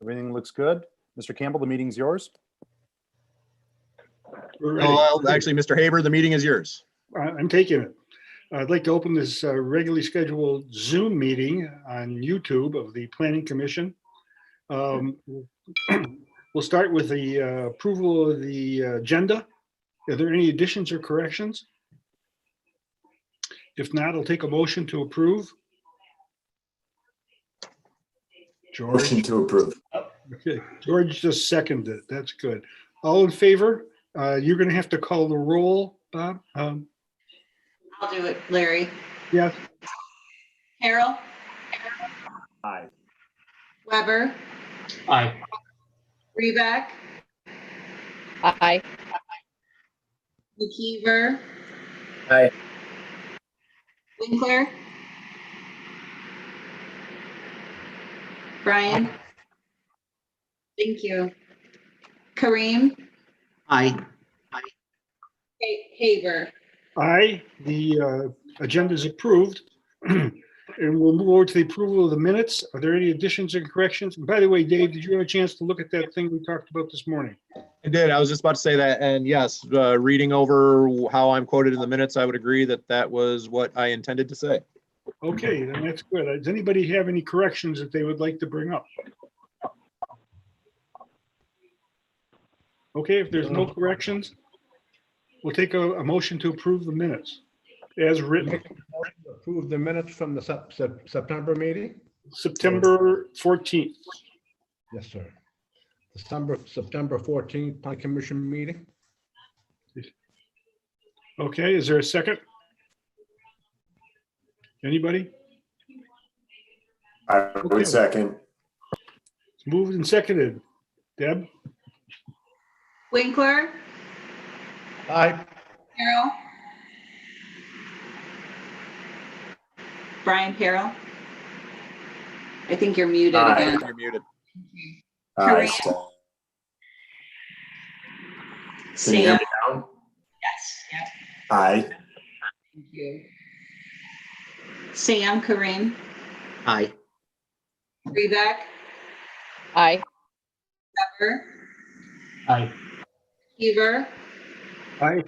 Everything looks good. Mr. Campbell, the meeting's yours. We're ready. Well, actually, Mr. Haber, the meeting is yours. I'm taking it. I'd like to open this regularly scheduled Zoom meeting on YouTube of the Planning Commission. We'll start with the approval of the agenda. Are there any additions or corrections? If not, I'll take a motion to approve. Motion George, to approve. okay, George just seconded it. That's good. All in favor? You're going to have to call the roll, Bob. I'll do it, Larry. Yes. Carol, Aye. Weber, Aye. Reback, Aye. McKeever. Aye. Winkler. Brian. Thank you. Kareem. Aye. Haber. Aye, the agenda is approved. And we'll move over to the approval of the minutes. Are there any additions and corrections? And by the way, Dave, did you have a chance to look at that thing we talked about this morning? I did. I was just about to say that. And yes, reading over how I'm quoted in the minutes, I would agree that that was what I intended to say. Okay, then that's good. Does anybody have any corrections that they would like to bring up? Okay, if there's no corrections, we'll take a motion to approve the minutes as written. Approve the minutes from the September meeting? September 14th. Yes, sir. September 14th, Plan Commission meeting? Okay, is there a second? Anybody? I would second. It's moved and seconded. Deb? Winkler. Aye. Carol. Brian Carroll. I think you're muted Aye. again. You're muted. Aye. Kareem. Can you hear Sam. me now? Yes. Yep. Aye. Thank you. Sam. Kareem. Aye. Reback. Aye. Weber. Aye. Heber. Aye.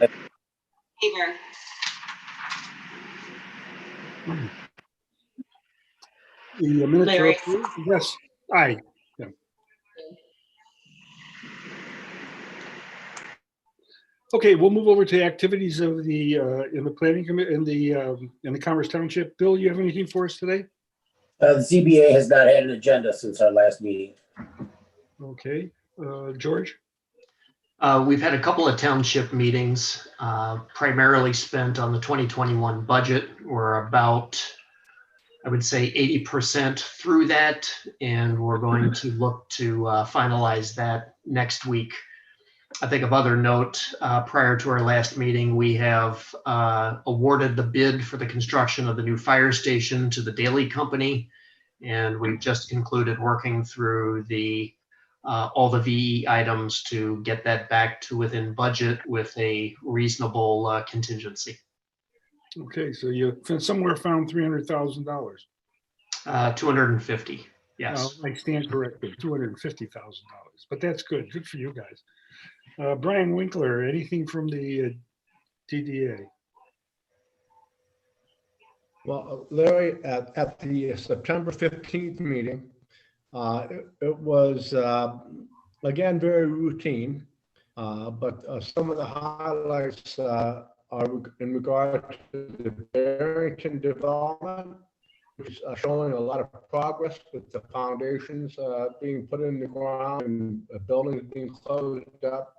Haber. The minutes are Larry. approved? Yes, aye. Yeah. Okay, we'll move over to activities of the, in the planning committee, in the Commerce Township. Bill, you have anything for us today? The ZBA has not had an agenda since our last meeting. Okay, George? We've had a couple of township meetings, primarily spent on the 2021 budget. We're about, I would say, 80% through that, and we're going to look to finalize that next week. I think of other note, prior to our last meeting, we have awarded the bid for the construction of the new fire station to the Daly Company, and we've just concluded working through the all the VE items to get that back to within budget with a reasonable contingency. Okay, so you somewhere found $300,000. 250, yes. I stand corrected, $250,000, but that's good. Good for you guys. Brian Winkler, anything from the TDA? Well, Larry, at the September 15th meeting, it was, again, very routine, but some of the highlights are in regard to the Barrington development, which is showing a lot of progress with the foundations being put in the ground and buildings being closed up.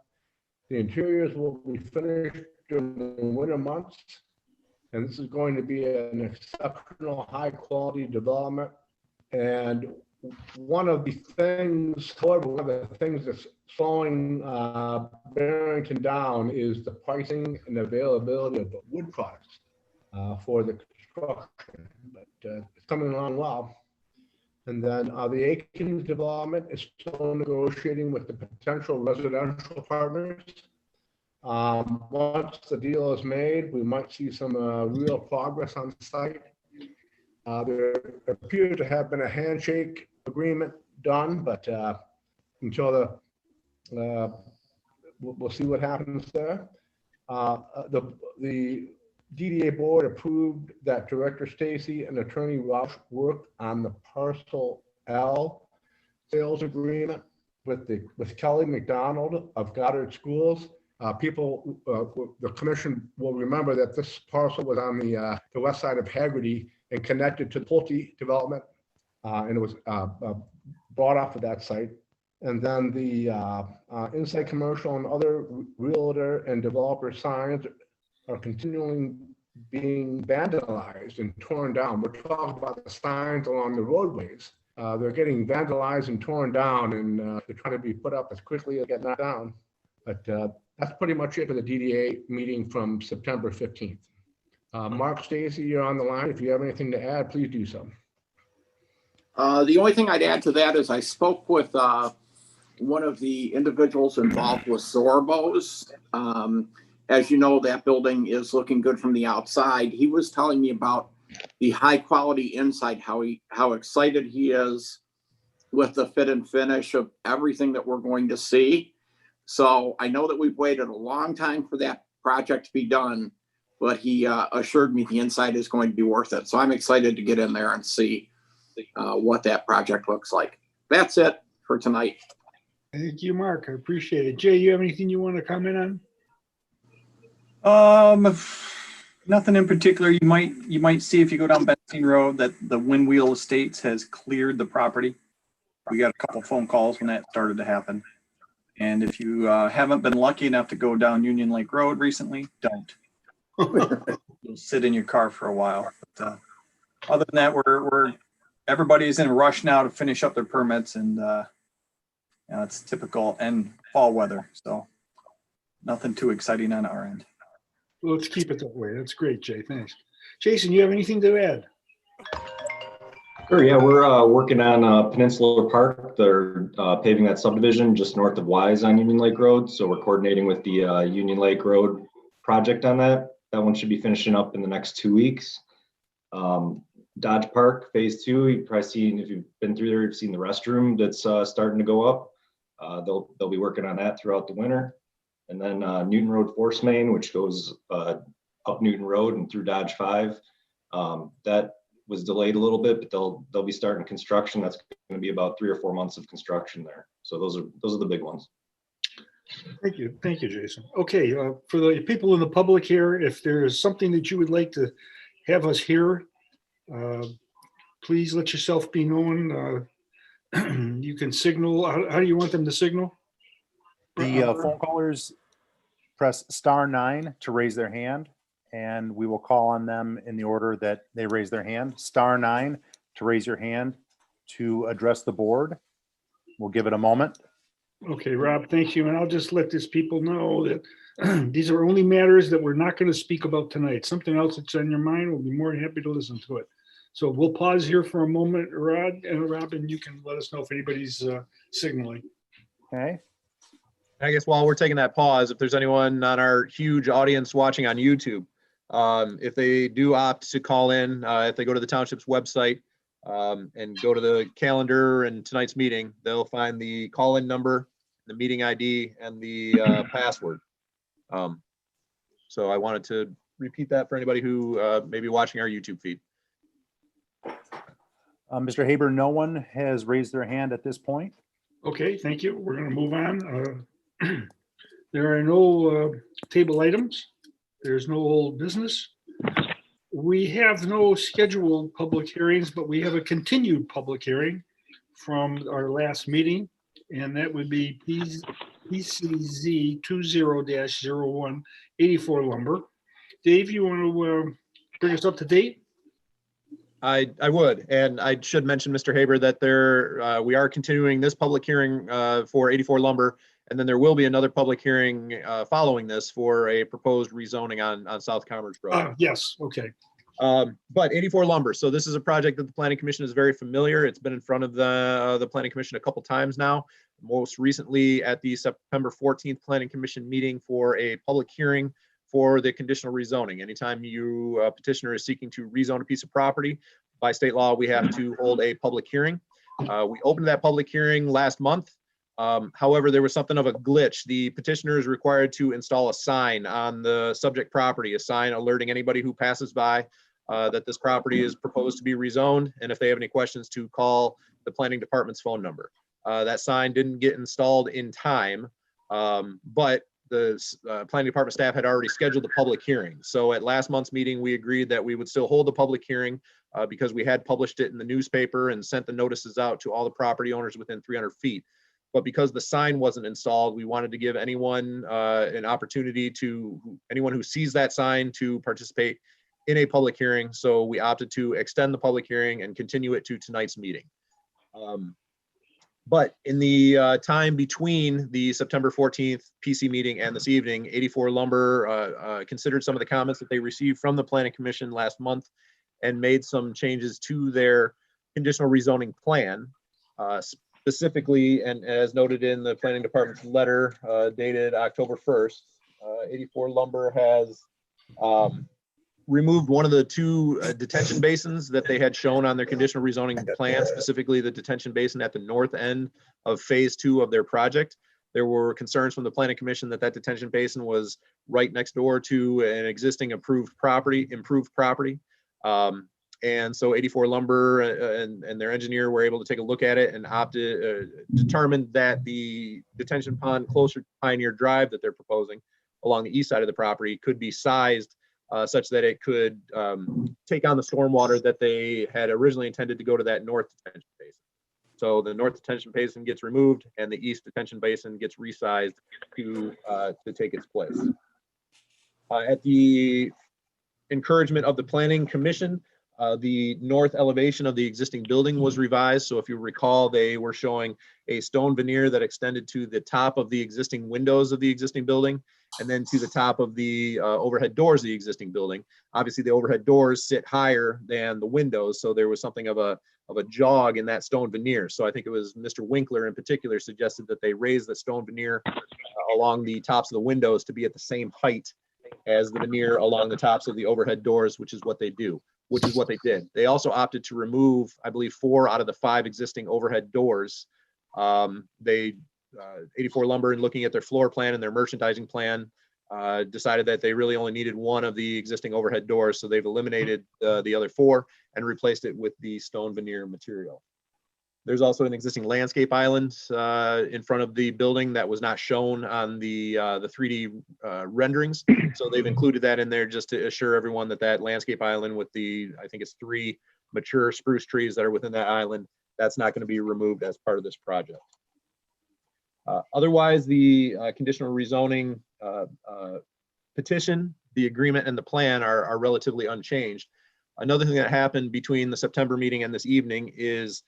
The interiors will be finished during the winter months, and this is going to be an exceptional high-quality development. And one of the things, however, one of the things that's slowing Barrington down is the pricing and availability of the wood products for the construction, but it's coming along well. And then the Aikens development is still negotiating with the potential residential partners. Once the deal is made, we might see some real progress on site. There appears to have been a handshake agreement done, but until we'll see what happens there. The DDA board approved that Director Stacy and Attorney Roush work on the Parcel L sales agreement with Kelly McDonald of Goddard Schools. The commission will remember that this parcel was on the west side of Haggerty and connected to the Pulte development, and it was bought off of that site. And then the Inside Commercial and other realtor and developer signs are continually being vandalized and torn down. We're talking about the signs along the roadways. They're getting vandalized and torn down, and they're trying to be put up as quickly as get knocked down. But that's pretty much it for the DDA meeting from September 15th. Mark, Stacy, you're on the line. If you have anything to add, please do so. The only thing I'd add to that is I spoke with one of the individuals involved with Zorbos. As you know, that building is looking good from the outside. He was telling me about the high quality inside, how excited he is with the fit and finish of everything that we're going to see. So I know that we've waited a long time for that project to be done, but he assured me the inside is going to be worth it. So I'm excited to get in there and see what that project looks like. That's it for tonight. Thank you, Mark. I appreciate it. Jay, you have anything you want to comment on? Nothing in particular. You might see if you go down Benzine Road that the Windwheel Estates has cleared the property. We got a couple phone calls when that started to happen. And if you haven't been lucky enough to go down Union Lake Road recently, don't. You'll sit in your car for a while. But, other than that, everybody's in a rush now to finish up their permits, and it's typical and fall weather. So nothing too exciting on our end. Well, let's keep it that way. That's great, Jay. Thanks. Jason, you have anything to add? Sure, yeah, we're working on Peninsula Park. They're paving that subdivision just north of Wise on Union Lake Road. So we're coordinating with the Union Lake Road project on that. That one should be finishing up in the next 2 weeks. Dodge Park Phase 2, you've probably seen, if you've been through there, you've seen the restroom that's starting to go up. They'll be working on that throughout the winter. And then Newton Road Force Main, which goes up Newton Road and through Dodge 5. That was delayed a little bit, but they'll be starting construction. That's going to be about 3 or 4 months of construction there. So those are the big ones. Thank you, Jason. Okay, for the people in the public here, if there is something that you would like to have us hear, please let yourself be known. You can signal. How do you want them to signal? The phone callers press *9 to raise their hand, and we will call on them in the order that they raise their hand. *9 to raise your hand to address the board. We'll give it a moment. Okay, Rob, thank you. And I'll just let these people know that these are only matters that we're not going to speak about tonight. Something else that's on your mind, we'll be more than happy to listen to it. So we'll pause here for a moment, Rob, and you can let us know if anybody's signaling. Okay. I guess while we're taking that pause, if there's anyone on our huge audience watching on YouTube, if they do opt to call in, if they go to the township's website and go to the calendar and tonight's meeting, they'll find the call-in number, the meeting ID, and the password. So I wanted to repeat that for anybody who may be watching our YouTube feed. Mr. Haber, no one has raised their hand at this point. Okay, thank you. We're going to move on. There are no table items. There's no old business. We have no scheduled public hearings, but we have a continued public hearing from our last meeting, and that would be PCZ 20-01 84 Lumber. Dave, you want to bring us up to date? I would, and I should mention, Mr. Haber, that we are continuing this public hearing for 84 Lumber, and then there will be another public hearing following this for a proposed rezoning on South Commerce Road. Yes, okay. But 84 Lumber, so this is a project that the Planning Commission is very familiar. It's been in front of the Planning Commission a couple times now, most recently at the September 14th Planning Commission meeting for a public hearing for the conditional rezoning. Anytime a petitioner is seeking to rezone a piece of property, by state law, we have to hold a public hearing. We opened that public hearing last month. However, there was something of a glitch. The petitioner is required to install a sign on the subject property, a sign alerting anybody who passes by that this property is proposed to be rezoned, and if they have any questions, to call the planning department's phone number. That sign didn't get installed in time, but the planning department staff had already scheduled the public hearing. So at last month's meeting, we agreed that we would still hold the public hearing because we had published it in the newspaper and sent the notices out to all the property owners within 300 feet. But because the sign wasn't installed, we wanted to give anyone an opportunity anyone who sees that sign to participate in a public hearing. So we opted to extend the public hearing and continue it to tonight's meeting. But in the time between the September 14th PC meeting and this evening, 84 Lumber considered some of the comments that they received from the Planning Commission last month and made some changes to their conditional rezoning plan. Specifically, and as noted in the Planning Department's letter dated October 1st, 84 Lumber has removed one of the two detention basins that they had shown on their conditional rezoning plan, specifically the detention basin at the north end of phase 2 of their project. There were concerns from the Planning Commission that that detention basin was right next door to an existing improved property. And so 84 Lumber and their engineer were able to take a look at it and determined that the detention pond closer to Pioneer Drive that they're proposing along the east side of the property could be sized such that it could take on the stormwater that they had originally intended to go to that north detention basin. So the north detention basin gets removed and the east detention basin gets resized to take its place. At the encouragement of the Planning Commission, the north elevation of the existing building was revised. So if you recall, they were showing a stone veneer that extended to the top of the existing windows of the existing building and then to the top of the overhead doors of the existing building. Obviously, the overhead doors sit higher than the windows, so there was something of a jog in that stone veneer. So I think it was Mr. Winkler in particular suggested that they raise the stone veneer along the tops of the windows to be at the same height as the veneer along the tops of the overhead doors, which is what they did. They also opted to remove, I believe, 4 out of the 5 existing overhead doors. 84 Lumber, in looking at their floor plan and their merchandising plan, decided that they really only needed 1 of the existing overhead doors. So they've eliminated the other 4 and replaced it with the stone veneer material. There's also an existing landscape island in front of the building that was not shown on the 3D renderings. So they've included that in there just to assure everyone that that landscape island with I think it's 3 mature spruce trees that are within that island, that's not going to be removed as part of this project. Otherwise, the conditional rezoning petition, the agreement, and the plan are relatively unchanged. Another thing that happened between the September meeting and this evening is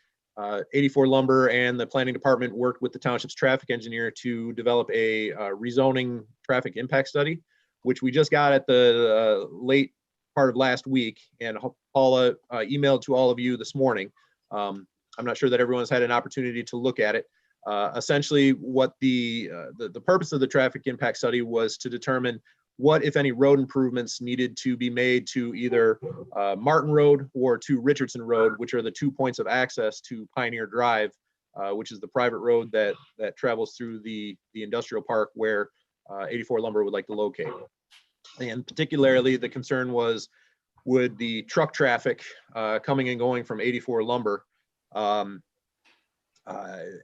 84 Lumber and the Planning Department worked with the township's traffic engineer to develop a rezoning traffic impact study, which we just got at the late part of last week. And Paula emailed to all of you this morning. I'm not sure that everyone's had an opportunity to look at it. Essentially, what the purpose of the traffic impact study was to determine what, if any, road improvements needed to be made to either Martin Road or to Richardson Road, which are the 2 points of access to Pioneer Drive, which is the private road that travels through the industrial park where 84 Lumber would like to locate. And particularly, the concern was, would the truck traffic coming and going from 84 Lumber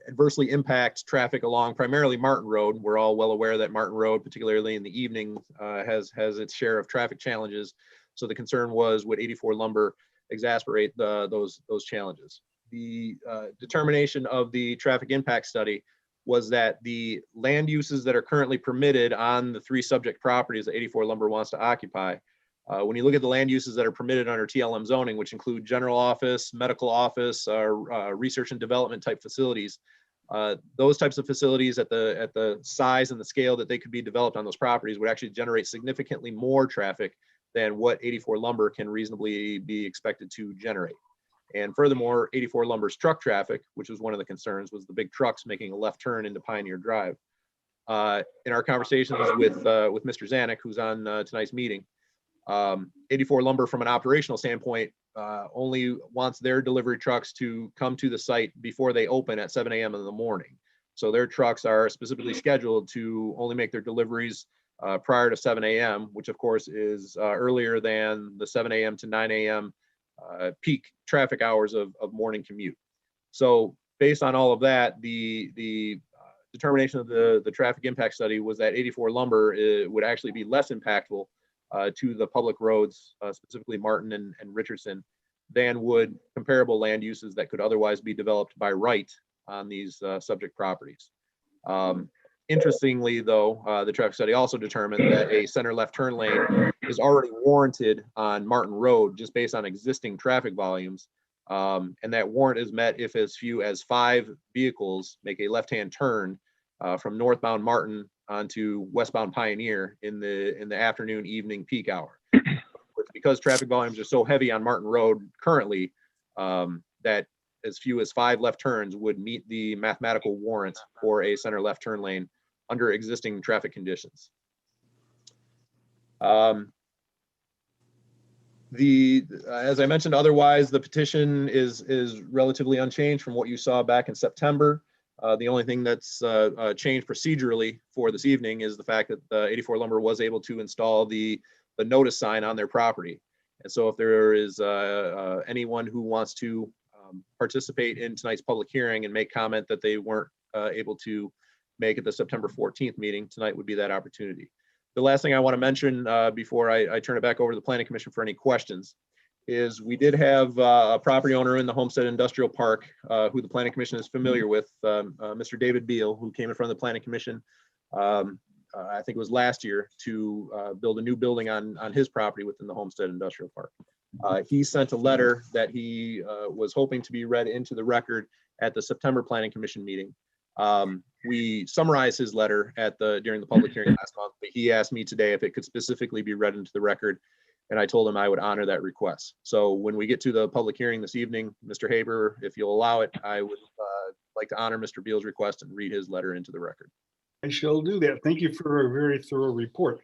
adversely impact traffic along primarily Martin Road. We're all well aware that Martin Road, particularly in the evening, has its share of traffic challenges. So the concern was, would 84 Lumber exacerbate those challenges? The determination of the traffic impact study was that the land uses that are currently permitted on the 3 subject properties that 84 Lumber wants to occupy, when you look at the land uses that are permitted under TLM zoning, which include general office, medical office, research and development type facilities, those types of facilities at the size and the scale that they could be developed on those properties would actually generate significantly more traffic than what 84 Lumber can reasonably be expected to generate. And furthermore, 84 Lumber's truck traffic, which was one of the concerns, was the big trucks making a left turn into Pioneer Drive. In our conversations with Mr. Zanuck, who's on tonight's meeting, 84 Lumber, from an operational standpoint, only wants their delivery trucks to come to the site before they open at 7 a.m. in the morning. So their trucks are specifically scheduled to only make their deliveries prior to 7 a.m., which of course is earlier than the 7 a.m. to 9 a.m. Peak traffic hours of morning commute. So based on all of that, the determination of the traffic impact study was that 84 lumber would actually be less impactful to the public roads, specifically Martin and Richardson, than would comparable land uses that could otherwise be developed by right on these subject properties. Interestingly, though, the traffic study also determined that a center left turn lane is already warranted on Martin Road just based on existing traffic volumes. And that warrant is met if as few as 5 vehicles make a left-hand turn from northbound Martin onto westbound Pioneer in the afternoon, evening peak hour. Because traffic volumes are so heavy on Martin Road currently, that as few as 5 left turns would meet the mathematical warrant for a center left turn lane under existing traffic conditions. As I mentioned, otherwise, the petition is relatively unchanged from what you saw back in September. The only thing that's changed procedurally for this evening is the fact that 84 Lumber was able to install the notice sign on their property. And so if there is anyone who wants to participate in tonight's public hearing and make comment that they weren't able to make at the September 14th meeting, tonight would be that opportunity. The last thing I want to mention before I turn it back over to the Planning Commission for any questions is we did have a property owner in the Homestead Industrial Park who the Planning Commission is familiar with, Mr. David Beal, who came in front of the Planning Commission, I think it was last year, to build a new building on his property within the Homestead Industrial Park. He sent a letter that he was hoping to be read into the record at the September Planning Commission meeting. We summarized his letter during the public hearing last month, but he asked me today if it could specifically be read into the record, and I told him I would honor that request. So when we get to the public hearing this evening, Mr. Haber, if you'll allow it, I would like to honor Mr. Beal's request and read his letter into the record. I shall do that. Thank you for a very thorough report.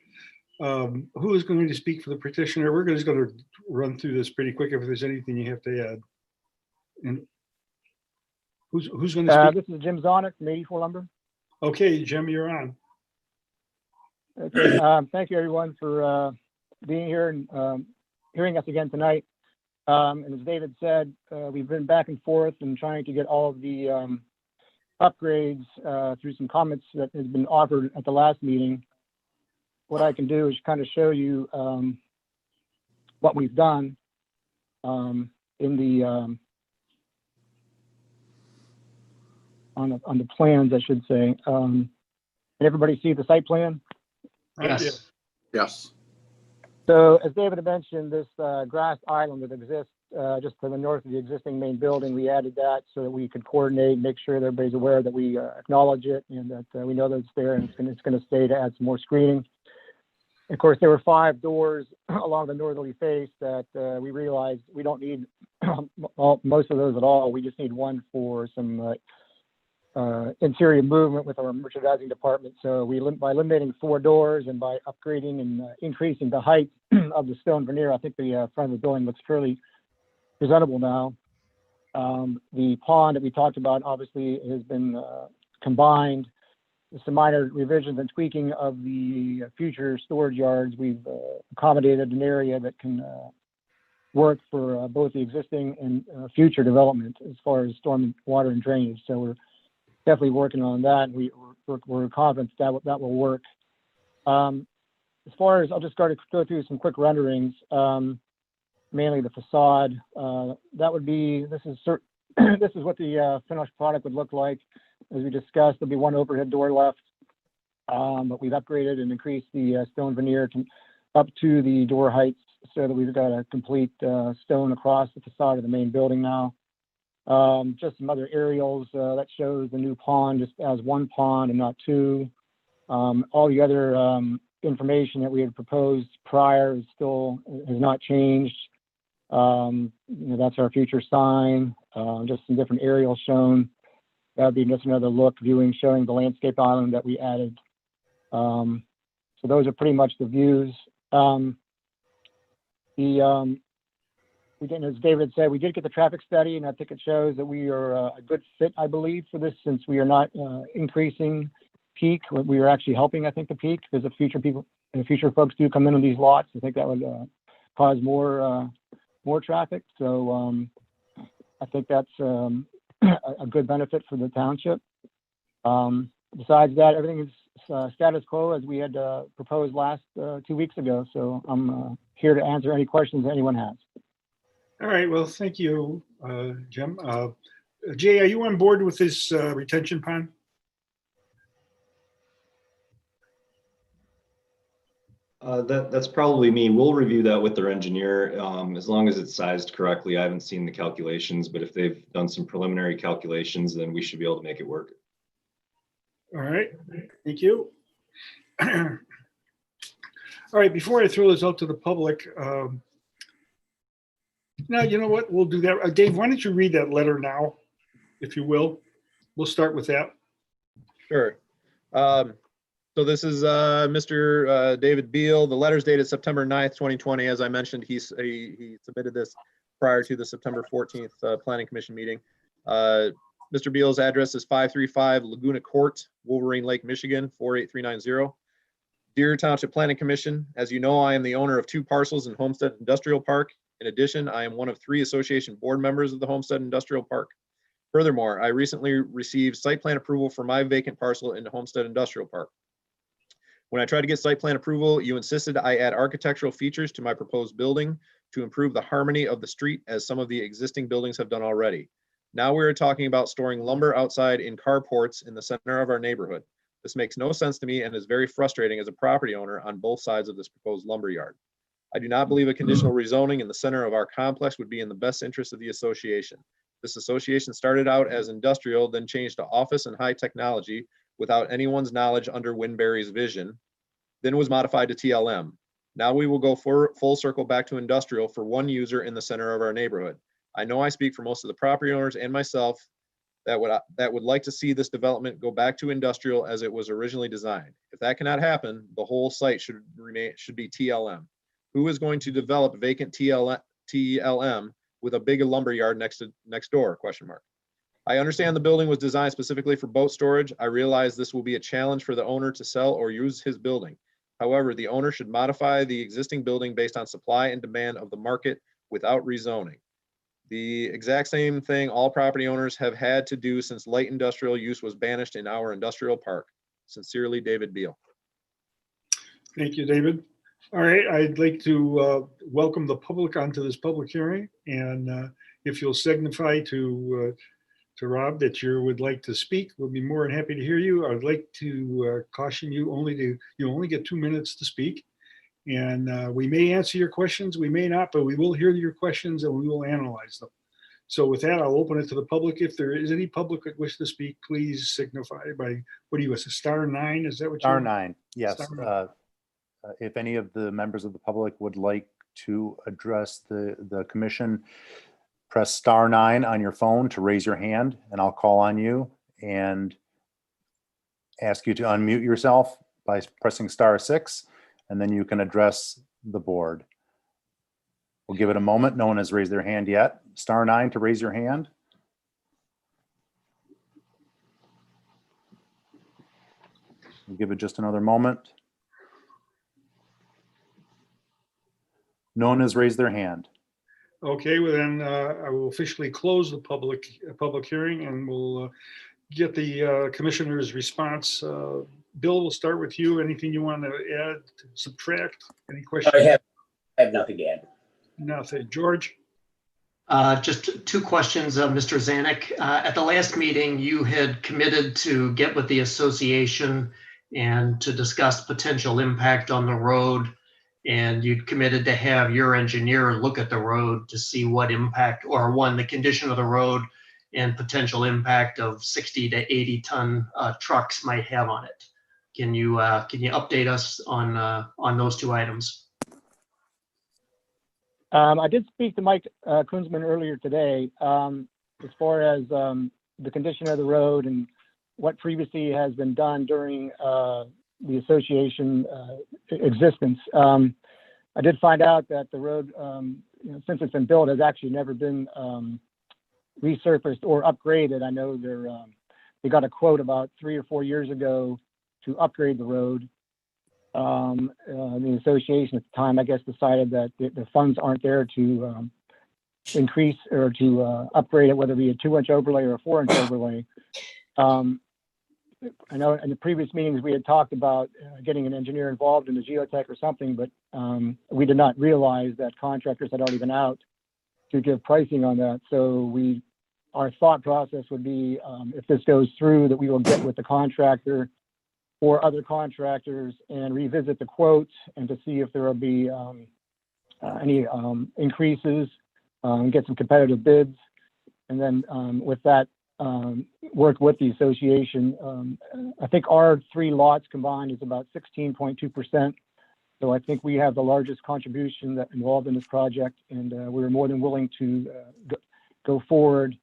Who is going to speak for the petitioner? We're just going to run through this pretty quick if there's anything you have to add. And who's going to speak? This is Jim Zonick from 84 Lumber. Okay, Jim, you're on. Okay, thank you everyone for being here and hearing us again tonight. And as David said, we've been back and forth and trying to get all of the upgrades through some comments that has been offered at the last meeting. What I can do is kind of show you what we've done in the on the plans, I should say. Can everybody see the site plan? Yes. Yes. So as David had mentioned, this grass island that exists just to the north of the existing main building, we added that so that we could coordinate, make sure that everybody's aware that we acknowledge it and that we know that it's there and it's going to stay to add some more screening. Of course, there were 5 doors along the northerly face that we realized we don't need most of those at all. We just need one for some interior movement with our merchandising department. So by eliminating 4 doors and by upgrading and increasing the height of the stone veneer, I think the front of the building looks fairly presentable now. The pond that we talked about obviously has been combined. Some minor revisions and tweaking of the future storage yards. We've accommodated an area that can work for both the existing and future development as far as storm water and drainage. So we're definitely working on that. We're confident that will work. As far as, I'll just go through some quick renderings, mainly the facade. That would be, this is what the finished product would look like. As we discussed, there'll be 1 overhead door left, but we've upgraded and increased the stone veneer up to the door heights so that we've got a complete stone across the facade of the main building now. Just some other aerials that shows the new pond just as 1 pond and not 2. All the other information that we had proposed prior has not changed. That's our future sign, just some different aerials shown. That would be just another look viewing showing the landscape island that we added. So those are pretty much the views. The we didn't, as David said, we did get the traffic study, and I think it shows that we are a good fit, I believe, for this, since we are not increasing peak. We are actually helping, I think, the peak, because if future people, and future folks do come in on these lots, I think that would cause more traffic. So I think that's a good benefit for the township. Besides that, everything is status quo as we had proposed last 2 weeks ago. So I'm here to answer any questions anyone has. All right, well, thank you, Jim. Jay, are you on board with this retention pond? That's probably me. We'll review that with their engineer, as long as it's sized correctly. I haven't seen the calculations, but if they've done some preliminary calculations, then we should be able to make it work. All right, thank you. All right, before I throw this out to the public, now, you know what, we'll do that. Dave, why don't you read that letter now, if you will? We'll start with that. Sure. So this is Mr. David Beal. The letter's dated September 9th, 2020. As I mentioned, he submitted this prior to the September 14th Planning Commission meeting. Mr. Beal's address is 535 Laguna Court, Wolverine Lake, Michigan, 48390. Dear Township Planning Commission, as you know, I am the owner of 2 parcels in Homestead Industrial Park. In addition, I am one of 3 association board members of the Homestead Industrial Park. Furthermore, I recently received site plan approval for my vacant parcel in the Homestead Industrial Park. When I tried to get site plan approval, you insisted I add architectural features to my proposed building to improve the harmony of the street, as some of the existing buildings have done already. Now we are talking about storing lumber outside in carports in the center of our neighborhood. This makes no sense to me and is very frustrating as a property owner on both sides of this proposed lumber yard. I do not believe a conditional rezoning in the center of our complex would be in the best interest of the association. This association started out as industrial, then changed to office and high technology without anyone's knowledge under Winberry's vision, then was modified to TLM. Now we will go full circle back to industrial for one user in the center of our neighborhood. I know I speak for most of the property owners and myself that would like to see this development go back to industrial as it was originally designed. If that cannot happen, the whole site should be TLM. Who is going to develop vacant TLM with a big lumber yard next door? ? I understand the building was designed specifically for boat storage. I realize this will be a challenge for the owner to sell or use his building. However, the owner should modify the existing building based on supply and demand of the market without rezoning. The exact same thing all property owners have had to do since light industrial use was banished in our industrial park. Sincerely, David Beal. Thank you, David. All right, I'd like to welcome the public onto this public hearing, and if you'll signify to Rob that you would like to speak, we'll be more than happy to hear you. I'd like to caution you you only get 2 minutes to speak, and we may answer your questions, we may not, but we will hear your questions and we will analyze them. So with that, I'll open it to the public. If there is any public that wish to speak, please signify by, what do you, *9? Is that what you? *9, yes. *9. If any of the members of the public would like to address the commission, press *9 on your phone to raise your hand, and I'll call on you and ask you to unmute yourself by pressing *6, and then you can address the board. We'll give it a moment. No one has raised their hand yet. *9 to raise your hand. We'll give it just another moment. No one has raised their hand. Okay, well then I will officially close the public hearing, and we'll get the commissioner's response. Bill, we'll start with you. Anything you want to add, subtract? Any questions? I have nothing to add. Nothing. George? Just 2 questions, Mr. Zanuck. At the last meeting, you had committed to get with the association and to discuss potential impact on the road. And you'd committed to have your engineer look at the road to see what impact, or the condition of the road and potential impact of 60 to 80 ton trucks might have on it. Can you update us on those 2 items? I did speak to Mike Kunzman earlier today as far as the condition of the road and what previously has been done during the association existence. I did find out that the road since it's been built, has actually never been resurfaced or upgraded. I know they got a quote about 3 or 4 years ago to upgrade the road. The association at the time, I guess, decided that the funds aren't there to increase or to upgrade it, whether it be a 2-inch overlay or a 4-inch overlay. I know in the previous meetings we had talked about getting an engineer involved in the geotech or something, but we did not realize that contractors had already been out to give pricing on that. So our thought process would be, if this goes through, that we will get with the contractor or other contractors and revisit the quotes and to see if there will be any increases, get some competitive bids, and then with that, work with the association. I think our 3 lots combined is about 16.2%. So I think we have the largest contribution that involved in this project, and we were more than willing to go forward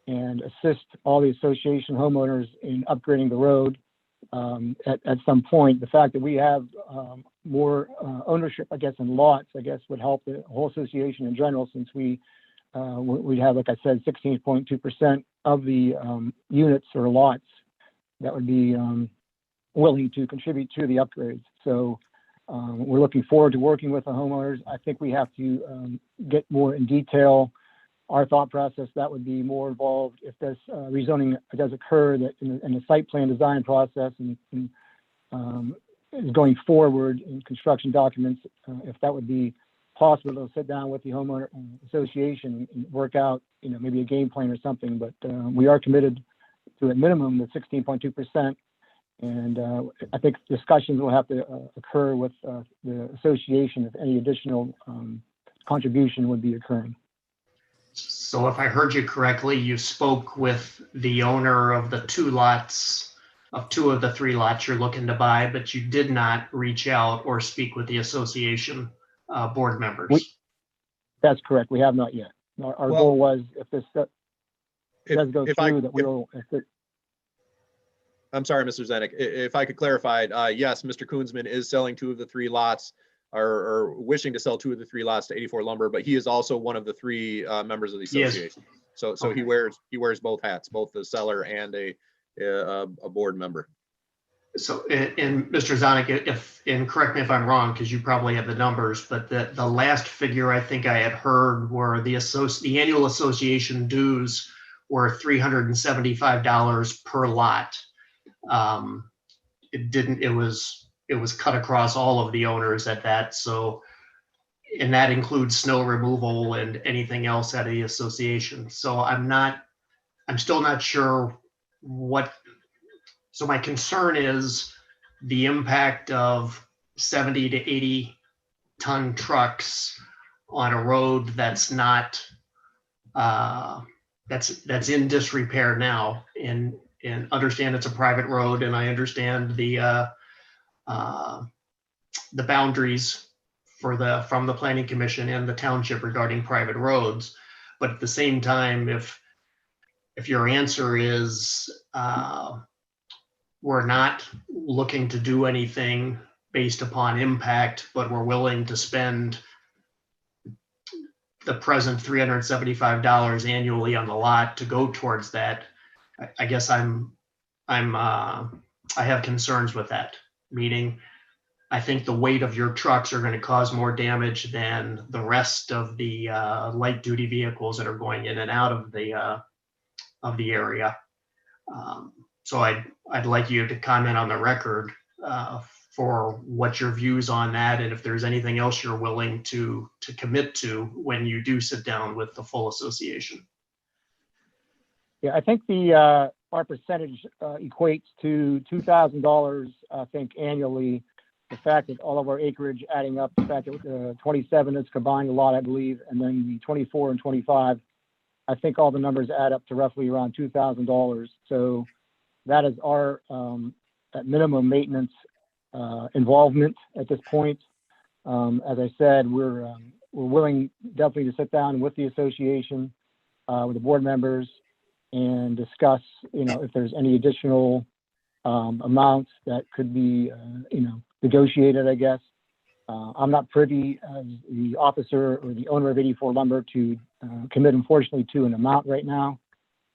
and assist all the association homeowners in upgrading the road. At some point, the fact that we have more ownership, I guess, in lots, I guess, would help the whole association in general, since we have, like I said, 16.2% of the units or lots that would be willing to contribute to the upgrades. So we're looking forward to working with the homeowners. I think we have to get more in detail our thought process. That would be more involved if this rezoning does occur, that in the site plan design process and is going forward in construction documents, if that would be possible to sit down with the homeowner association and work out, maybe a game plan or something. But we are committed to, at minimum, the 16.2%. And I think discussions will have to occur with the association if any additional contribution would be occurring. So if I heard you correctly, you spoke with the owner of the 2 lots, of 2 of the 3 lots you're looking to buy, but you did not reach out or speak with the association board members. That's correct. We have not yet. Our goal was, if this does go through, that we will. I'm sorry, Mr. Zenik, if I could clarify, yes, Mr. Koonsman is selling 2 of the 3 lots, or wishing to sell 2 of the 3 lots to 84 Lumber, but he is also one of the 3 members of the association. So okay. he wears both hats, both the seller and a board member. So, and Mr. Zenik, and correct me if I'm wrong, because you probably have the numbers, but the last figure I think I had heard were the annual association dues were $375 per lot. It was cut across all of the owners at that. So, and that includes snow removal and anything else at the association. So I'm still not sure what. So my concern is the impact of 70 to 80 ton trucks on a road that's not, that's in disrepair now, and understand it's a private road, and I understand the boundaries from the Planning Commission and the township regarding private roads. But at the same time, if your answer is we're not looking to do anything based upon impact, but we're willing to spend the present $375 annually on the lot to go towards that, I guess I have concerns with that. Meaning, I think the weight of your trucks are going to cause more damage than the rest of the light duty vehicles that are going in and out of the area. So I'd like you to comment on the record for what your views on that, and if there's anything else you're willing to commit to when you do sit down with the full association. Yeah, I think our percentage equates to $2,000, I think, annually. The fact that all of our acreage adding up, the fact that 27 is combined a lot, I believe, and then the 24 and 25, I think all the numbers add up to roughly around $2,000. So that is our at minimum maintenance involvement at this point. As I said, we're willing definitely to sit down with the association, with the board members, and discuss, if there's any additional amounts that could be, negotiated, I guess. I'm not privy as the officer or the owner of 84 Lumber to commit, unfortunately, to an amount right now.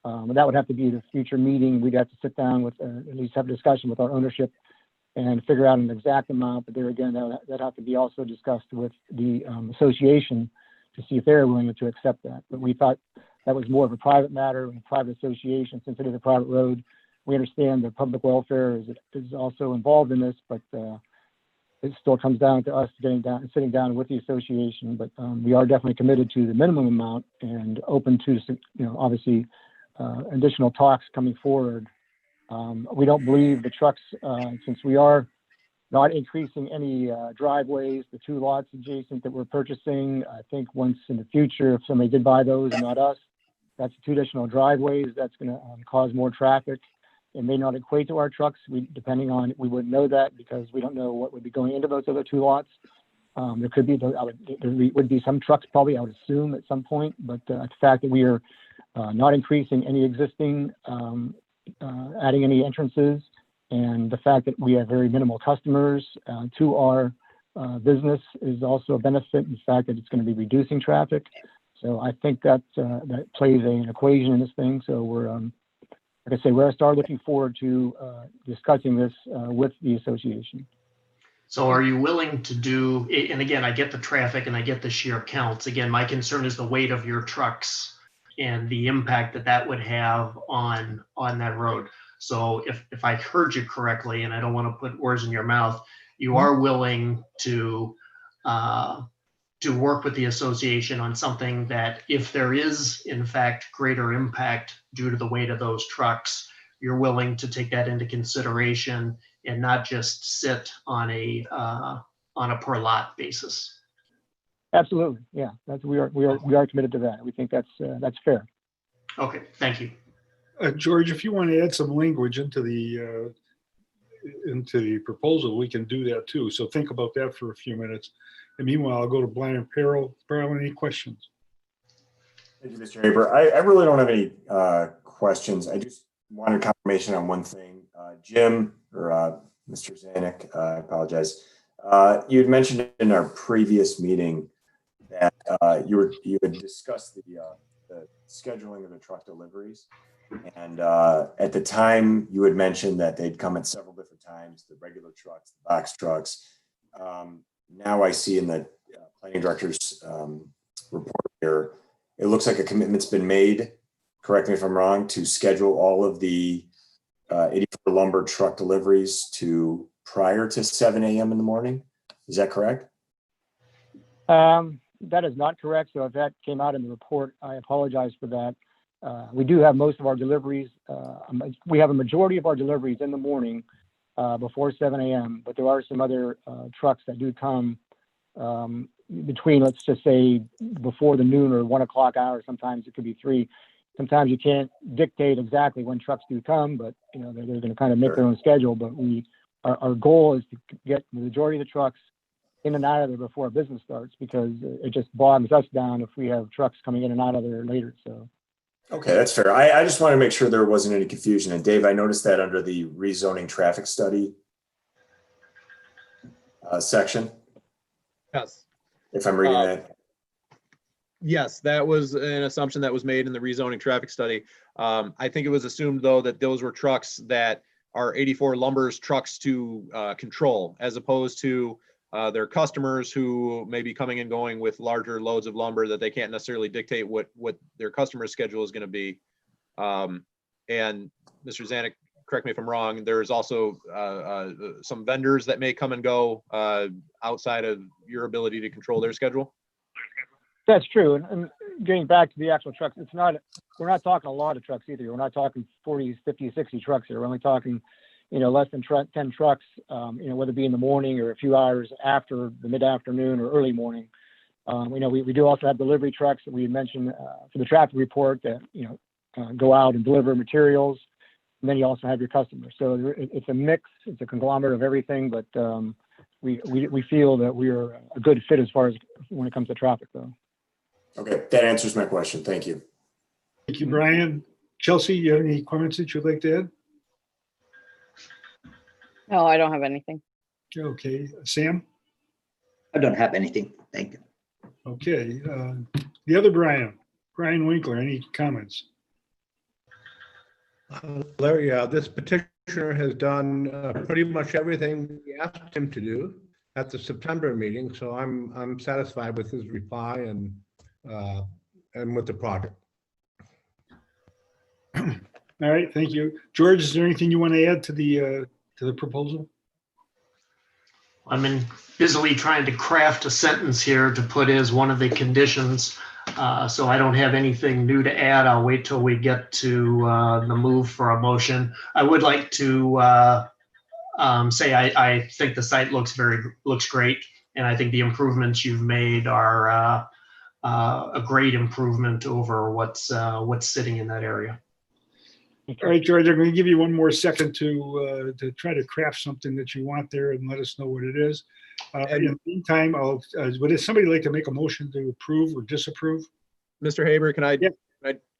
But that would have to be the future meeting. We'd have to sit down with, at least have a discussion with our ownership and figure out an exact amount. But there again, that'd have to be also discussed with the association to see if they're willing to accept that. But we thought that was more of a private matter, a private association, since it is a private road. We understand the public welfare is also involved in this, but it still comes down to us sitting down with the association. But we are definitely committed to the minimum amount and open to, obviously, additional talks coming forward. We don't believe the trucks, since we are not increasing any driveways, the 2 lots adjacent that we're purchasing. I think once in the future, if somebody did buy those and not us, that's 2 additional driveways. That's going to cause more traffic. It may not equate to our trucks. We wouldn't know that because we don't know what would be going into those other 2 lots. There could be, there would be some trucks probably, I would assume, at some point. But the fact that we are not increasing any existing, adding any entrances, and the fact that we have very minimal customers to our business is also a benefit. In fact, that it's going to be reducing traffic. So I think that that plays an equation in this thing. So we're, like I say, we're looking forward to discussing this with the association. So are you willing to do, and again, I get the traffic and I get the sheer counts. Again, my concern is the weight of your trucks and the impact that that would have on that road. So if I heard you correctly, and I don't want to put words in your mouth, you are willing to work with the association on something that, if there is in fact greater impact due to the weight of those trucks, you're willing to take that into consideration and not just sit on a per lot basis. Absolutely, yeah. We are committed to that. We think that's fair. Okay, thank you. George, if you want to add some language into the proposal, we can do that too. So think about that for a few minutes. And meanwhile, I'll go to Brian Peril. Brian, any questions? Thank you, Mr. Haber. I really don't have any questions. I just wanted confirmation on one thing. Jim, or Mr. Zanuck, I apologize. You had mentioned in our previous meeting that you had discussed the scheduling of the truck deliveries. And at the time, you had mentioned that they'd come at several different times, the regular trucks, the box trucks. Now I see in the planning director's report here, it looks like a commitment's been made, correct me if I'm wrong, to schedule all of the 84 Lumber truck deliveries to prior to 7 a.m. in the morning. Is that correct? That is not correct. So if that came out in the report, I apologize for that. We do have most of our deliveries. We have a majority of our deliveries in the morning before 7 a.m., but there are some other trucks that do come between, let's just say, before the noon or 1 o'clock hour. Sometimes it could be 3. Sometimes you can't dictate exactly when trucks do come, but they're going to kind of make their own schedule. But our goal is to get the majority of the trucks in and out of there before business starts, because it just bogs us down if we have trucks coming in and out of there later. So. Okay, that's fair. I just want to make sure there wasn't any confusion. And Dave, I noticed that under the rezoning traffic study section. Yes. If I'm reading that. Yes, that was an assumption that was made in the rezoning traffic study. I think it was assumed, though, that those were trucks that are 84 Lumber's trucks to control, as opposed to their customers who may be coming and going with larger loads of lumber that they can't necessarily dictate what their customer schedule is going to be. And Mr. Zanuck, correct me if I'm wrong, there's also some vendors that may come and go outside of your ability to control their schedule. That's true. And getting back to the actual trucks, we're not talking a lot of trucks either. We're not talking 40, 50, 60 trucks here. We're only talking, less than 10 trucks, whether it be in the morning or a few hours after the mid-afternoon or early morning. We do also have delivery trucks that we mentioned for the traffic report that, go out and deliver materials. And then you also have your customers. So it's a mix, it's a conglomerate of everything, but we feel that we are a good fit as far as when it comes to traffic, though. Okay, that answers my question. Thank you. Thank you, Brian. Chelsea, you have any comments that you'd like to add? No, I don't have anything. Okay, Sam? I don't have anything. Thank you. Okay, the other Brian Winkler, any comments? Larry, this petitioner has done pretty much everything we asked him to do at the September meeting, so I'm satisfied with his reply and with the project. All right, thank you. George, is there anything you want to add to the proposal? I'm busily trying to craft a sentence here to put as one of the conditions. So I don't have anything new to add. I'll wait till we get to the move for a motion. I would like to say I think the site looks great, and I think the improvements you've made are a great improvement over what's sitting in that area. All right, George, I'm going to give you one more second to try to craft something that you want there and let us know what it is. In the meantime, would somebody like to make a motion to approve or disapprove? Mr. Haber, can I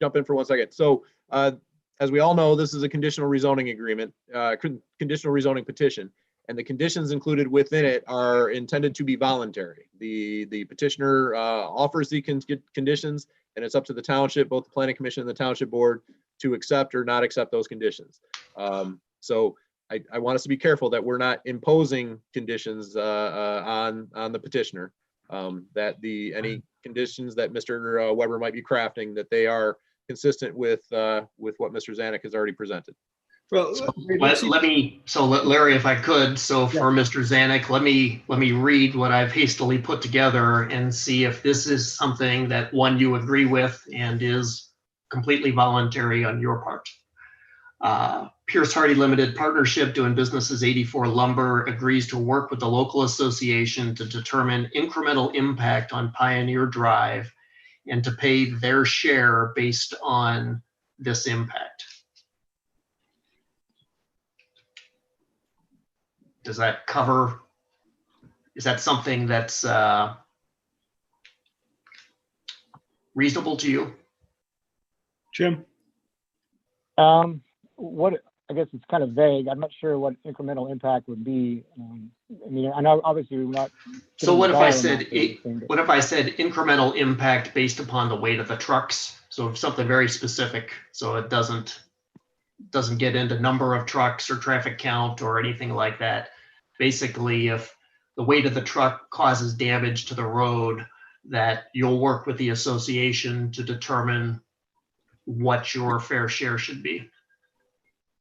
jump in for 1 second? So as we all know, this is a conditional rezoning agreement, conditional rezoning petition, and the conditions included within it are intended to be voluntary. The petitioner offers the conditions, and it's up to the township, both the planning commission and the township board, to accept or not accept those conditions. So I want us to be careful that we're not imposing conditions on the petitioner, that any conditions that Mr. Weber might be crafting, that they are consistent with what Mr. Zanuck has already presented. Well, Larry, if I could, for Mr. Zanuck, let me read what I've hastily put together and see if this is something that you agree with and is completely voluntary on your part. Pierce Hardy Limited Partnership, doing business as 84 Lumber, agrees to work with the local association to determine incremental impact on Pioneer Drive and to pay their share based on this impact. Does that cover, is that something that's reasonable to you? Jim? I guess it's kind of vague. I'm not sure what incremental impact would be. I mean, I know obviously we're not. So what if I said incremental impact based upon the weight of the trucks? So something very specific, so it doesn't get into number of trucks or traffic count or anything like that. Basically, if the weight of the truck causes damage to the road, that you'll work with the association to determine what your fair share should be.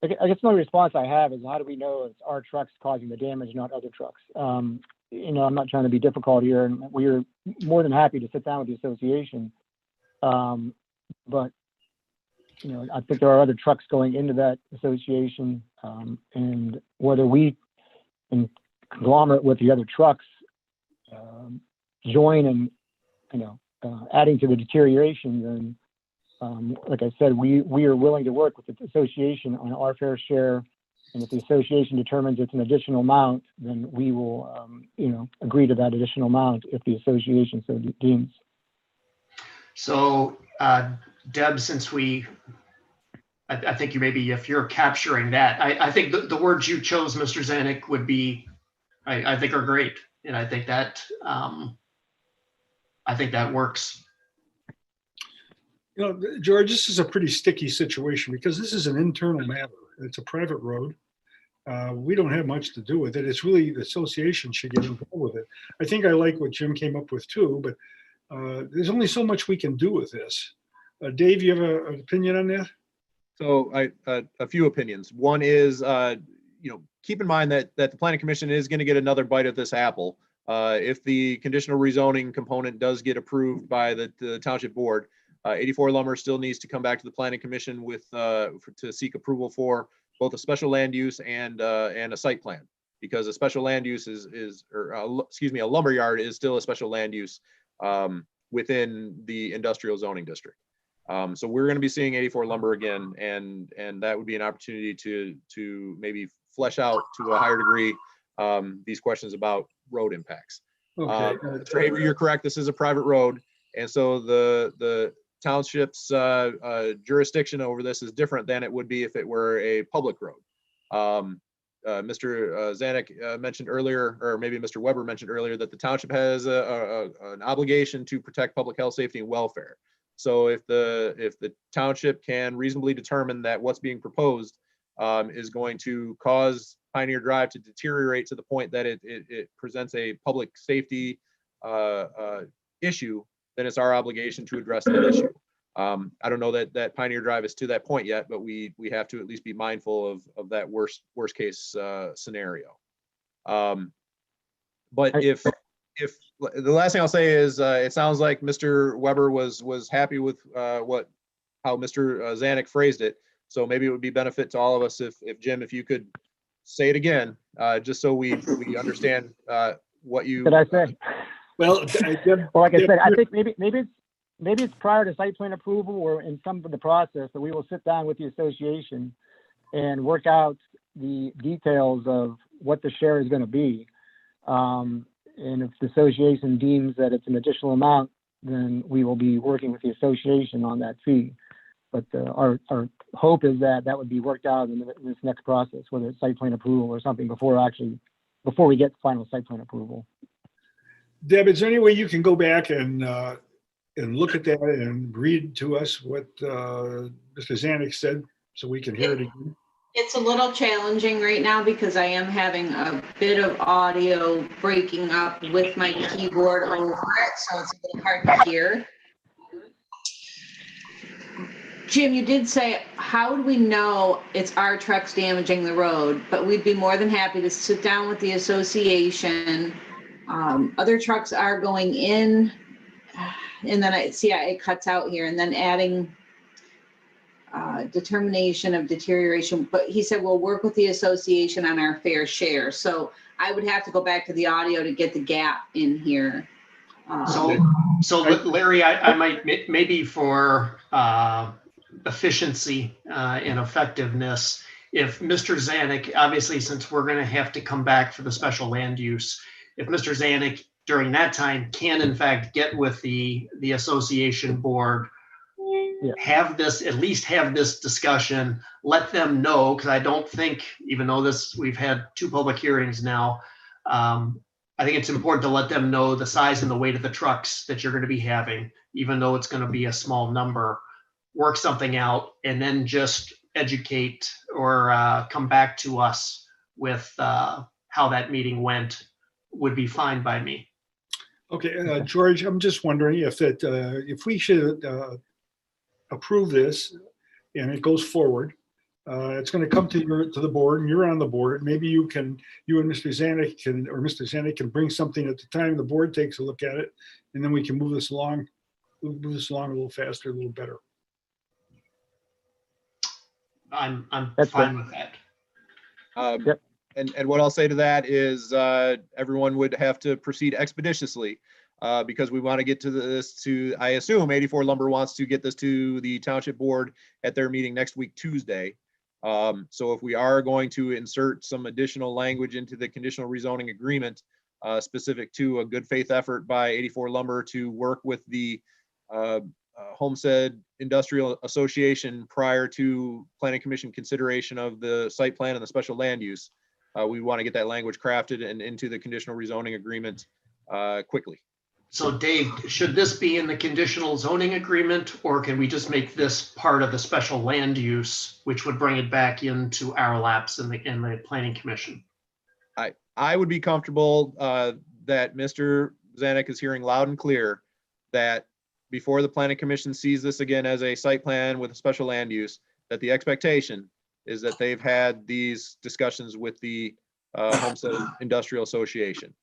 I guess the only response I have is, how do we know it's our trucks causing the damage, not other trucks? I'm not trying to be difficult here, and we're more than happy to sit down with the association. But I think there are other trucks going into that association, and whether we in conglomerate with the other trucks join and adding to the deterioration, then like I said, we are willing to work with the association on our fair share, and if the association determines it's an additional amount, then we will agree to that additional amount if the association so deems. So Deb, since I think you maybe, if you're capturing that, I think the words you chose, Mr. Zanuck, would be, I think are great. And I think that works. George, this is a pretty sticky situation because this is an internal matter. It's a private road. We don't have much to do with it. It's really the association should get involved with it. I think I like what Jim came up with too, but there's only so much we can do with this. Dave, you have an opinion on that? So a few opinions. One is, keep in mind that the Planning Commission is going to get another bite at this apple. If the conditional rezoning component does get approved by the Township Board, 84 Lumber still needs to come back to the Planning Commission to seek approval for both a special land use and a site plan, because a special land use a lumber yard is still a special land use within the industrial zoning district. So we're going to be seeing 84 Lumber again, and that would be an opportunity to maybe flesh out to a higher degree these questions about road impacts. Okay. Mr. Haber, you're correct. This is a private road, and so the township's jurisdiction over this is different than it would be if it were a public road. Mr. Zanuck mentioned earlier, or maybe Mr. Weber mentioned earlier, that the township has an obligation to protect public health, safety, and welfare. So if the township can reasonably determine that what's being proposed is going to cause Pioneer Drive to deteriorate to the point that it presents a public safety issue, then it's our obligation to address that issue. I don't know that Pioneer Drive is to that point yet, but we have to at least be mindful of that worst case scenario. But if the last thing I'll say is, it sounds like Mr. Weber was happy with how Mr. Zanuck phrased it. So maybe it would be benefit to all of us if Jim, if you could say it again, just so we understand what you. Did I say? Well, Well, like I said, I think maybe it's prior to site plan approval or in some of the process that we will sit down with the association and work out the details of what the share is going to be. And if the association deems that it's an additional amount, then we will be working with the association on that fee. But our hope is that would be worked out in this next process, whether it's site plan approval or something before we get final site plan approval. Deb, is there any way you can go back and look at that and read to us what Mr. Zanuck said so we can hear it again? It's a little challenging right now because I am having a bit of audio breaking up with my keyboard over it, so it's a little hard to hear. Jim, you did say, how do we know it's our trucks damaging the road? But we'd be more than happy to sit down with the association. Other trucks are going in, and then it cuts out here, and then adding determination of deterioration. But he said, we'll work with the association on our fair share. So I would have to go back to the audio to get the gap in here. So Larry, I might maybe for efficiency and effectiveness, if Mr. Zanuck, obviously, since we're going to have to come back for the special land use, if Mr. Zanuck during that time can in fact get with the association board, at least have this discussion, let them know, because I don't think, even though we've had 2 public hearings now, I think it's important to let them know the size and the weight of the trucks that you're going to be having, even though it's going to be a small number. Work something out and then just educate or come back to us with how that meeting went would be fine by me. Okay, George, I'm just wondering if we should approve this and it goes forward, it's going to come to the board, and you're on the board. Maybe you and Mr. Zanuck can bring something at the time the board takes a look at it, and then we can move this along a little faster, a little better. I'm That's fine with that. Yep. And what I'll say to that is everyone would have to proceed expeditiously because we want to get to I assume 84 Lumber wants to get this to the township board at their meeting next week, Tuesday. So if we are going to insert some additional language into the conditional rezoning agreement specific to a good faith effort by 84 Lumber to work with the Homestead Industrial Association prior to Planning Commission consideration of the site plan and the special land use, we want to get that language crafted and into the conditional rezoning agreement quickly. So Dave, should this be in the conditional zoning agreement, or can we just make this part of the special land use, which would bring it back into our laps in the Planning Commission? I would be comfortable that Mr. Zanuck is hearing loud and clear that before the Planning Commission sees this again as a site plan with a special land use, that the expectation is that they've had these discussions with the Homestead Industrial Association.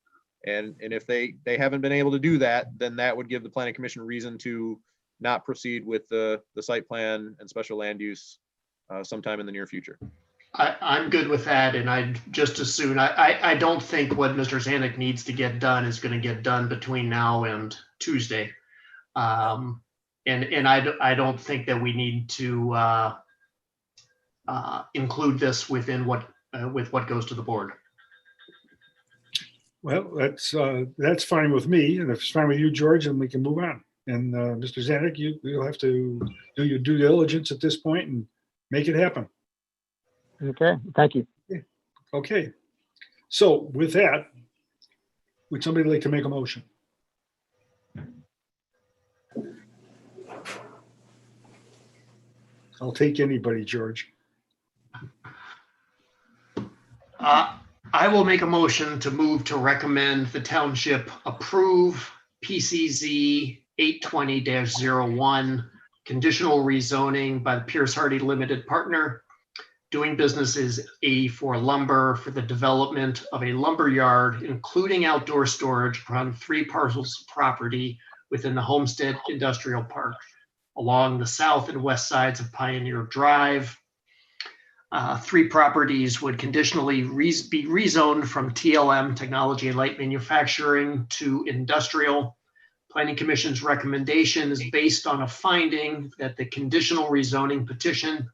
And if they haven't been able to do that, then that would give the Planning Commission reason to not proceed with the site plan and special land use sometime in the near future. I'm good with that, and I'd just as soon, I don't think what Mr. Zanuck needs to get done is going to get done between now and Tuesday. And I don't think that we need to include this within with what goes to the board. Well, that's fine with me, and if it's fine with you, George, then we can move on. And Mr. Zanuck, you'll have to do your due diligence at this point and make it happen. Okay, thank you. Okay, so with that, would somebody like to make a motion? I'll take anybody, George. I will make a motion to move to recommend the township approve PCZ 820-01, conditional rezoning by the Pierce Hardy Limited Partner, doing business is 84 Lumber, for the development of a lumber yard, including outdoor storage upon 3 parcels of property within the Homestead Industrial Park along the south and west sides of Pioneer Drive. 3 properties would conditionally be rezoned from TLM, Technology and Light Manufacturing, to industrial. Planning Commission's recommendation is based on a finding that the conditional rezoning petition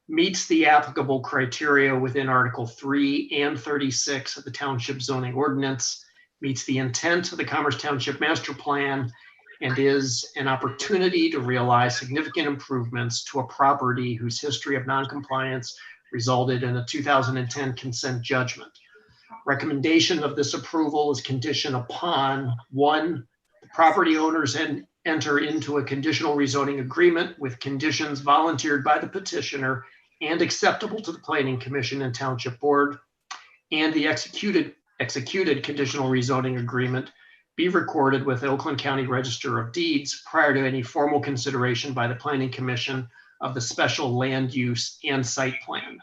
meets the applicable criteria within Article 3 and 36 of the Township Zoning Ordinance, meets the intent of the Commerce Township Master Plan, and is an opportunity to realize significant improvements to a property whose history of noncompliance resulted in a 2010 consent judgment. Recommendation of this approval is conditioned upon: 1, the property owners enter into a conditional rezoning agreement with conditions volunteered by the petitioner and acceptable to the Planning Commission and Township Board, and the executed conditional rezoning agreement be recorded with the Oakland County Register of Deeds prior to any formal consideration by the Planning Commission of the special land use and site plan.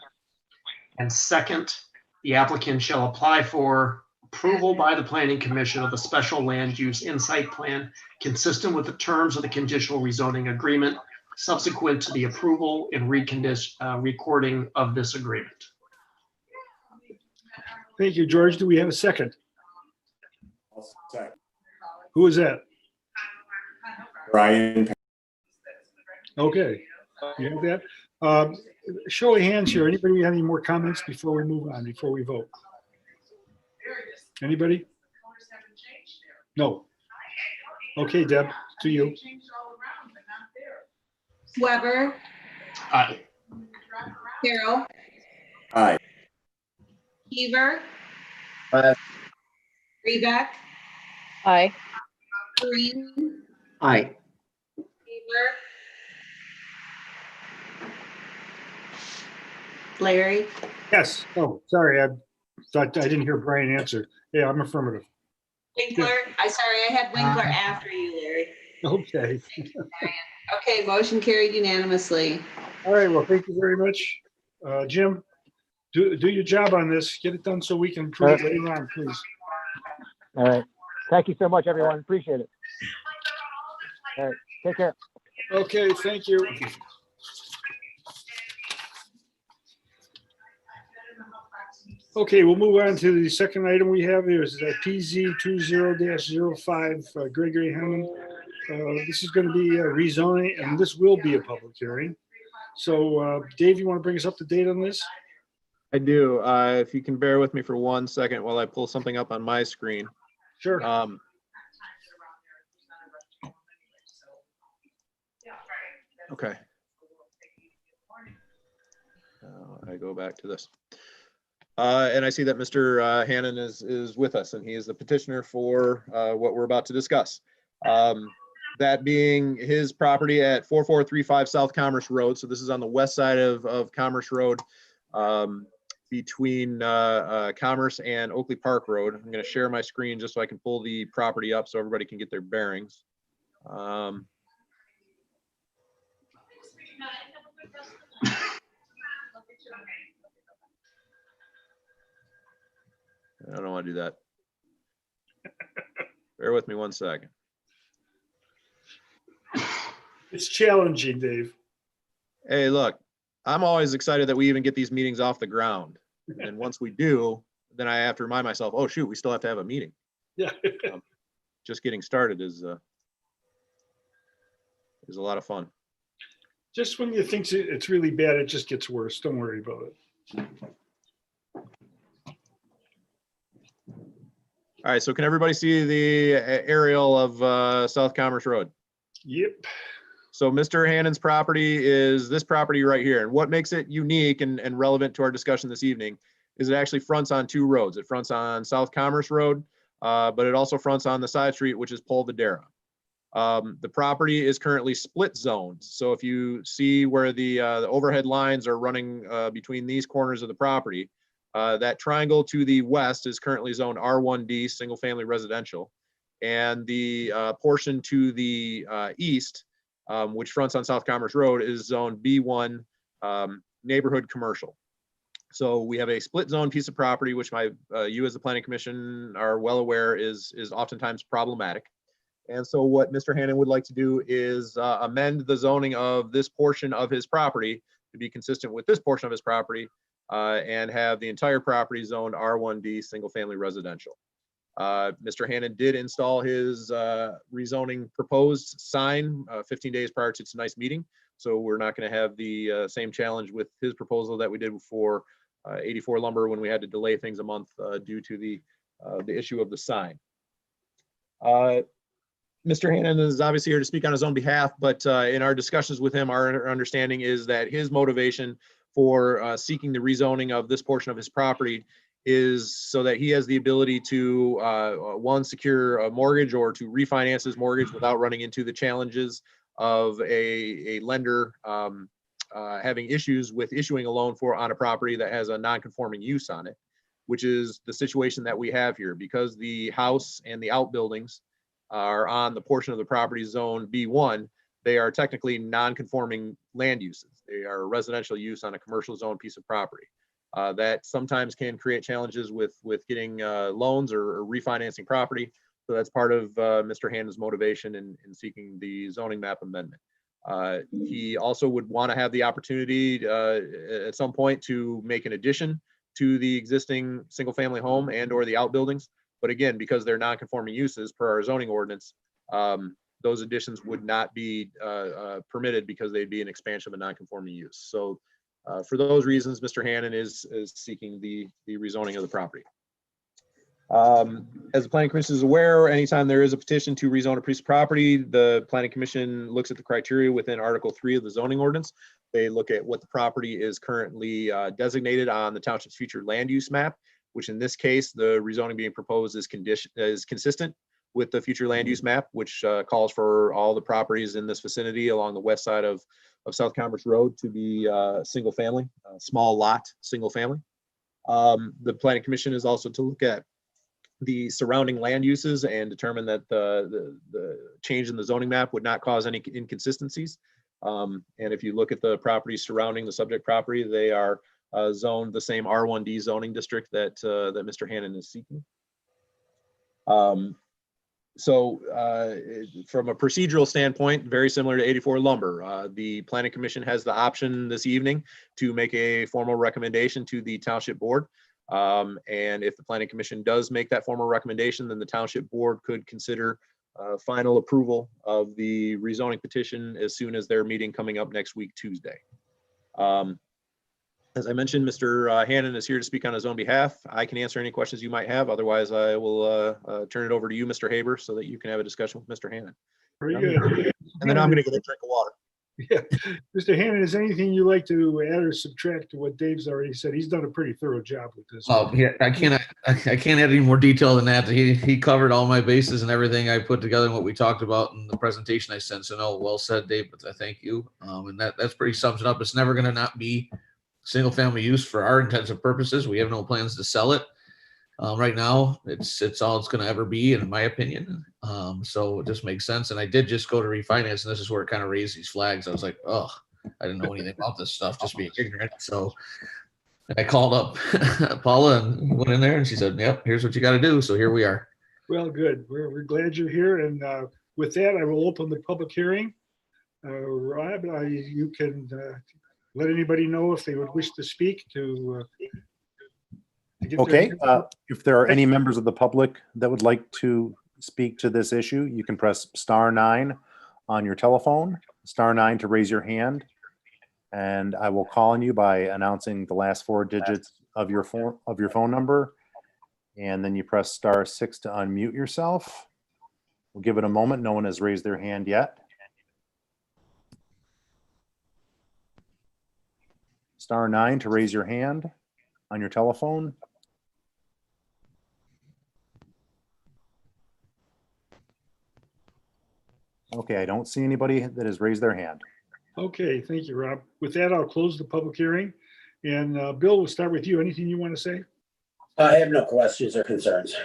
And second, the applicant shall apply for approval by the Planning Commission of the special land use and site plan consistent with the terms of the conditional rezoning agreement subsequent to the approval and recording of this agreement. Thank you, George. Do we have a second? I'll second. Who is that? Brian. Okay, you have that. Show of hands here. Anybody have any more comments before we move on, before we vote? Anybody? No. Okay, Deb, to you. Weber, Aye. Carol, Aye. Heaver, Aye. Rebeck, Aye. Green, Aye. Heaver, Larry, Yes. Oh, sorry. I thought I didn't hear Brian answer. Yeah, I'm affirmative. Winkler. I had Winkler after you, Larry. Okay. Okay, motion carried unanimously. All right. Well, thank you very much. Jim, do your job on this. Get it done so we can prove it later on, please. All right. Thank you so much, everyone. Appreciate it. All right. Take care. Okay, thank you. Okay, we'll move on to the second item we have here is that PZ 20-05, Gregory Hammond. This is going to be a rezoning, and this will be a public hearing. So, Dave, you want to bring us up to date on this? I do. If you can bear with me for 1 second while I pull something up on my screen. Sure. Okay. I go back to this. And I see that Mr. Hannon is with us, and he is the petitioner for what we're about to discuss. That being his property at 4435 South Commerce Road. So this is on the west side of Commerce Road, between Commerce and Oakley Park Road. I'm going to share my screen just so I can pull the property up so everybody can get their bearings. I don't want to do that. Bear with me 1 second. It's challenging, Dave. Hey, look, I'm always excited that we even get these meetings off the ground. And once we do, then I have to remind myself, oh, shoot, we still have to have a meeting. Yeah. Just getting started is a lot of fun. Just when you think it's really bad, it just gets worse. Don't worry about it. All right, so can everybody see the aerial of South Commerce Road? Yep. So Mr. Hannon's property is this property right here. And what makes it unique and relevant to our discussion this evening is it actually fronts on two roads. It fronts on South Commerce Road, but it also fronts on the side street, which is Polvidera. The property is currently split zoned. So if you see where the overhead lines are running between these corners of the property, that triangle to the west is currently zoned R1D, single family residential. And the portion to the east, which fronts on South Commerce Road, is zoned B1, neighborhood commercial. So we have a split zone piece of property, which you as the Planning Commission are well aware is oftentimes problematic. And so what Mr. Hannon would like to do is amend the zoning of this portion of his property to be consistent with this portion of his property and have the entire property zoned R1D, single family residential. Mr. Hannon did install his rezoning proposed sign 15 days prior to tonight's meeting. So we're not going to have the same challenge with his proposal that we did for 84 Lumber when we had to delay things a month due to the issue of the sign. Mr. Hannon is obviously here to speak on his own behalf, but in our discussions with him, our understanding is that his motivation for seeking the rezoning of this portion of his property is so that he has the ability to, one, secure a mortgage or to refinance his mortgage without running into the challenges of a lender having issues with issuing a loan on a property that has a non-conforming use on it, which is the situation that we have here. Because the house and the outbuildings are on the portion of the property zone B1, they are technically non-conforming land uses. They are a residential use on a commercial zone piece of property. That sometimes can create challenges with getting loans or refinancing property. So that's part of Mr. Hannon's motivation in seeking the zoning map amendment. He also would want to have the opportunity at some point to make an addition to the existing single family home and or the outbuildings. But again, because they're non-conforming uses per our zoning ordinance, those additions would not be permitted because they'd be an expansion of a non-conforming use. So for those reasons, Mr. Hannon is seeking the rezoning of the property. As the Planning Commission is aware, anytime there is a petition to rezone a piece of property, the Planning Commission looks at the criteria within Article 3 of the zoning ordinance. They look at what the property is currently designated on the township's future land use map, which in this case, the rezoning being proposed is consistent with the future land use map, which calls for all the properties in this vicinity along the west side of South Commerce Road to be single family, small lot, single family. The Planning Commission is also to look at the surrounding land uses and determine that the change in the zoning map would not cause any inconsistencies. And if you look at the properties surrounding the subject property, they are zoned the same R1D zoning district that Mr. Hannon is seeking. So from a procedural standpoint, very similar to 84 Lumber, the Planning Commission has the option this evening to make a formal recommendation to the Township Board. And if the Planning Commission does make that formal recommendation, then the Township Board could consider final approval of the rezoning petition as soon as their meeting coming up next week, Tuesday. As I mentioned, Mr. Hannon is here to speak on his own behalf. I can answer any questions you might have. Otherwise, I will turn it over to you, Mr. Haber, so that you can have a discussion with Mr. Hannon. Very good. And then I'm going to get a drink of water. Yeah. Mr. Hannon, is anything you'd like to add or subtract to what Dave's already said? He's done a pretty thorough job with this. Oh, yeah, I can't add any more detail than that. He covered all my bases and everything I put together and what we talked about in the presentation I sent. So no, well said, Dave, but I thank you. And that's pretty sums it up. It's never going to not be single family use for our intents and purposes. We have no plans to sell it. Right now, it's all it's going to ever be, in my opinion. So it just makes sense. And I did just go to refinance, and this is where it kind of raised these flags. I was like, oh, I didn't know anything about this stuff, just being ignorant. So I called up Paula and went in there, and she said, yep, here's what you got to do. So here we are. Well, good. We're glad you're here. And with that, I will open the public hearing. Rob, you can let anybody know if they would wish to speak to get Okay, if there are any members of the public that would like to speak to this issue, you can press *9 on your telephone, *9 to raise your hand, and I will call on you by announcing the last 4 digits of your phone number, and then you press *6 to unmute yourself. We'll give it a moment. No one has raised their hand yet. *9 to raise your hand. on your telephone. Okay, I don't see anybody that has raised their hand. Okay, thank you, Rob. With that, I'll close the public hearing. And Bill, we'll start with you. Anything you want to say? I have no questions or concerns.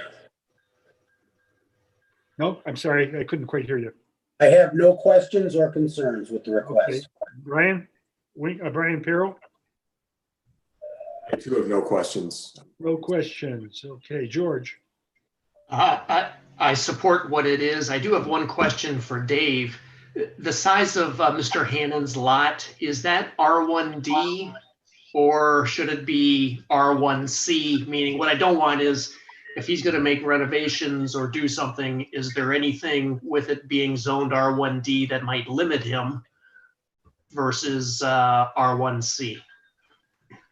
No, I'm sorry, I couldn't quite hear you. I have no questions or concerns with the Okay, request. Brian, Brian Perro, I too have no questions. no questions. Okay, George. I support what it is. I do have one question for Dave. The size of Mr. Hannon's lot, is that R1D or should it be R1C? Meaning what I don't want is if he's going to make renovations or do something, is there anything with it being zoned R1D that might limit him versus R1C?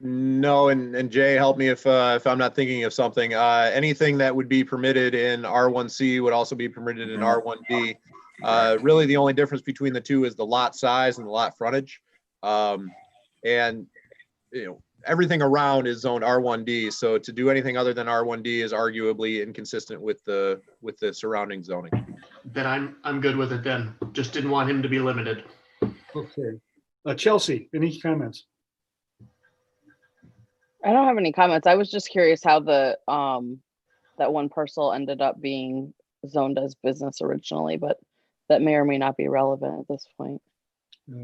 No, and Jay, help me if I'm not thinking of something. Anything that would be permitted in R1C would also be permitted in R1D. Really, the only difference between the two is the lot size and the lot frontage. And you know, everything around is zoned R1D. So to do anything other than R1D is arguably inconsistent with the surrounding zoning. Then I'm good with it then. Just didn't want him to be limited. Okay. Chelsea, any comments? I don't have any comments. I was just curious how the that one parcel ended up being zoned as business originally, but that may or may not be relevant at this point.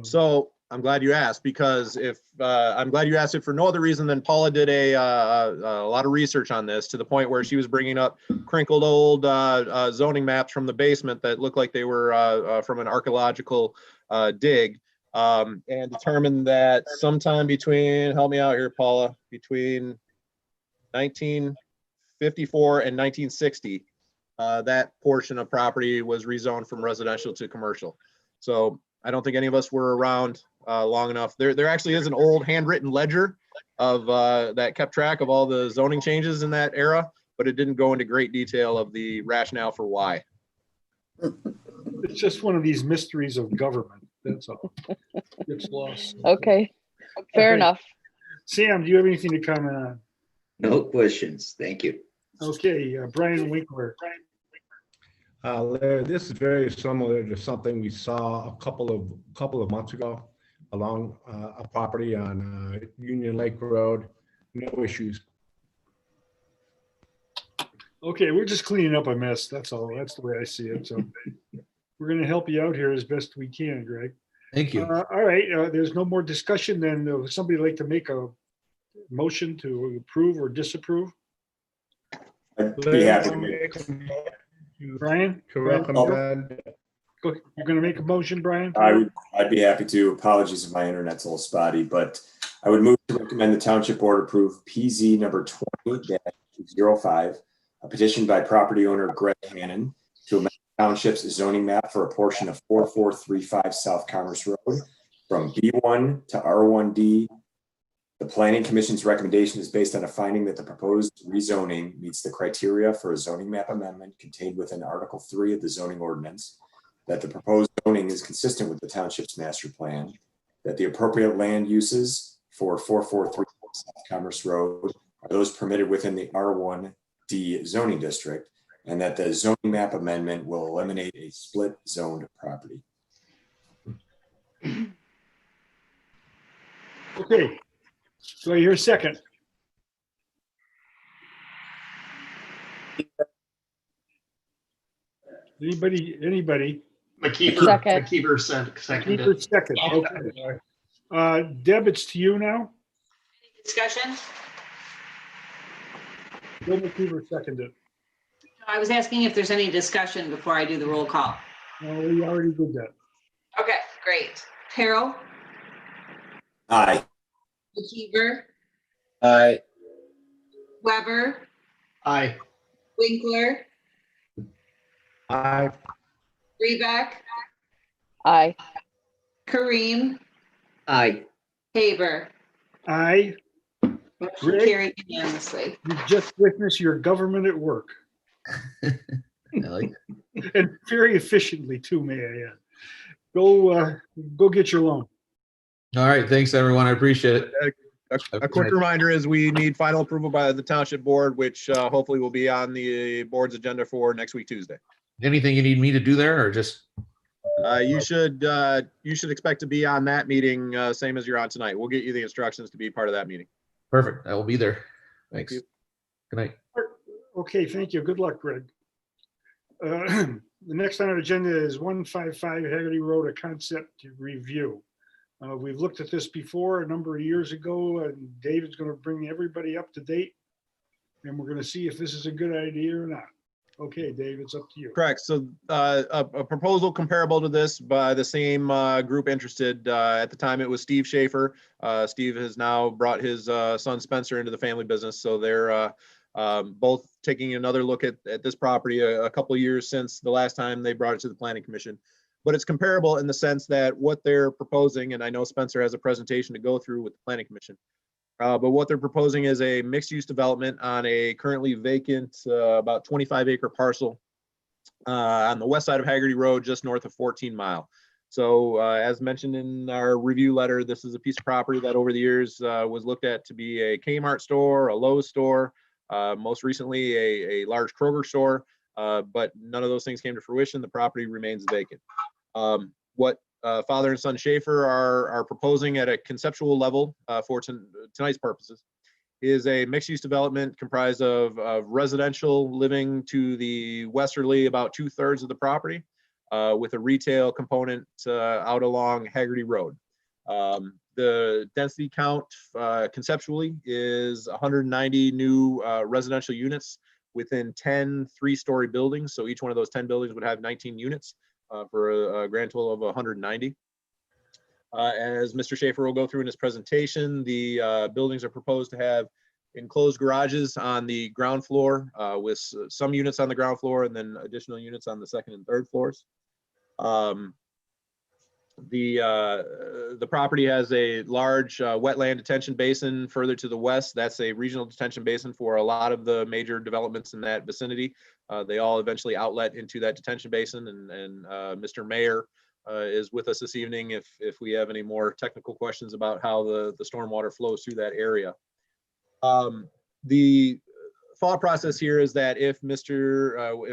So I'm glad you asked, because if I'm glad you asked it for no other reason than Paula did a lot of research on this to the point where she was bringing up crinkled old zoning maps from the basement that looked like they were from an archaeological dig, and determined that sometime between, help me out here, Paula, between 1954 and 1960, that portion of property was rezoned from residential to commercial. So I don't think any of us were around long enough. There actually is an old handwritten ledger of that kept track of all the zoning changes in that era, but it didn't go into great detail of the rationale for why. It's just one of these mysteries of government. That's all. It's lost. Okay, fair enough. Sam, do you have anything to comment on? No questions. Thank you. Okay, Brian Winkler. Larry, this is very similar to something we saw a couple of months ago along a property on Union Lake Road. No issues. Okay, we're just cleaning up a mess. That's all. That's the way I see it. So we're going to help you out here as best we can, Greg. Thank you. All right. There's no more discussion. Then would somebody like to make a motion to approve or disapprove? I'd be happy to make. Brian? To recommend. You're going to make a motion, Brian? I'd be happy to. Apologies if my internet's a little spotty, but I would move to recommend the Township Board approve PZ number 20-05, a petition by property owner Greg Hannon to amend the Township's zoning map for a portion of 4435 South Commerce Road from B1 to R1D. The Planning Commission's recommendation is based on a finding that the proposed rezoning meets the criteria for a zoning map amendment contained within Article 3 of the zoning ordinance, that the proposed zoning is consistent with the township's master plan, that the appropriate land uses for 443 South Commerce Road are those permitted within the R1D zoning district, and that the zoning map amendment will eliminate a split zoned property. Okay. So I hear a second. Anybody? McKeever seconded. McKeever second. Okay. Deb, it's to you now. Discussion? Bill McKeever seconded. I was asking if there's any discussion before I do the roll call. No, we already did that. Okay, great. Carol? Aye. McKeever? Aye. Weber? Aye. Winkler? Aye. Rebeck? Aye. Kareem? Aye. Haber? Aye. Motion Greg? carried unanimously. You just witnessed your government at work. I like it. And very efficiently too, may I add. Go get your loan. All right. Thanks, everyone. I appreciate it. A quick reminder is we need final approval by the township board, which hopefully will be on the board's agenda for next week, Tuesday. Anything you need me to do there or just? You should expect to be on that meeting, same as you're on tonight. We'll get you the instructions to be part of that meeting. Perfect. I will be there. Thank Thanks. you. Good night. Okay, thank you. Good luck, Greg. The next on our agenda is 155 Haggerty Road, a concept review. We've looked at this before a number of years ago, and David's going to bring everybody up to date. And we're going to see if this is a good idea or not. Okay, Dave, it's up to you. Correct. So a proposal comparable to this by the same group interested. At the time, it was Steve Schaefer. Steve has now brought his son Spencer into the family business. So they're both taking another look at this property a couple of years since the last time they brought it to the Planning Commission. But it's comparable in the sense that what they're proposing, and I know Spencer has a presentation to go through with the Planning Commission, but what they're proposing is a mixed-use development on a currently vacant, about 25-acre parcel on the west side of Haggerty Road, just north of 14 Mile. So as mentioned in our review letter, this is a piece of property that over the years was looked at to be a Kmart store, a Lowe's store, most recently a large Kroger store, but none of those things came to fruition. The property remains vacant. What father and son Schaefer are proposing at a conceptual level for tonight's purposes is a mixed-use development comprised of residential living to the westerly, about 2/3 of the property, with a retail component out along Haggerty Road. The density count conceptually is 190 new residential units within 10 three-story buildings. So each one of those 10 buildings would have 19 units for a grand total of 190. As Mr. Schaefer will go through in his presentation, the buildings are proposed to have enclosed garages on the ground floor with some units on the ground floor and then additional units on the second and third floors. The property has a large wetland detention basin further to the west. That's a regional detention basin for a lot of the major developments in that vicinity. They all eventually outlet into that detention basin, and Mr. Mayor is with us this evening if we have any more technical questions about how the stormwater flows through that area. The thought process here is that if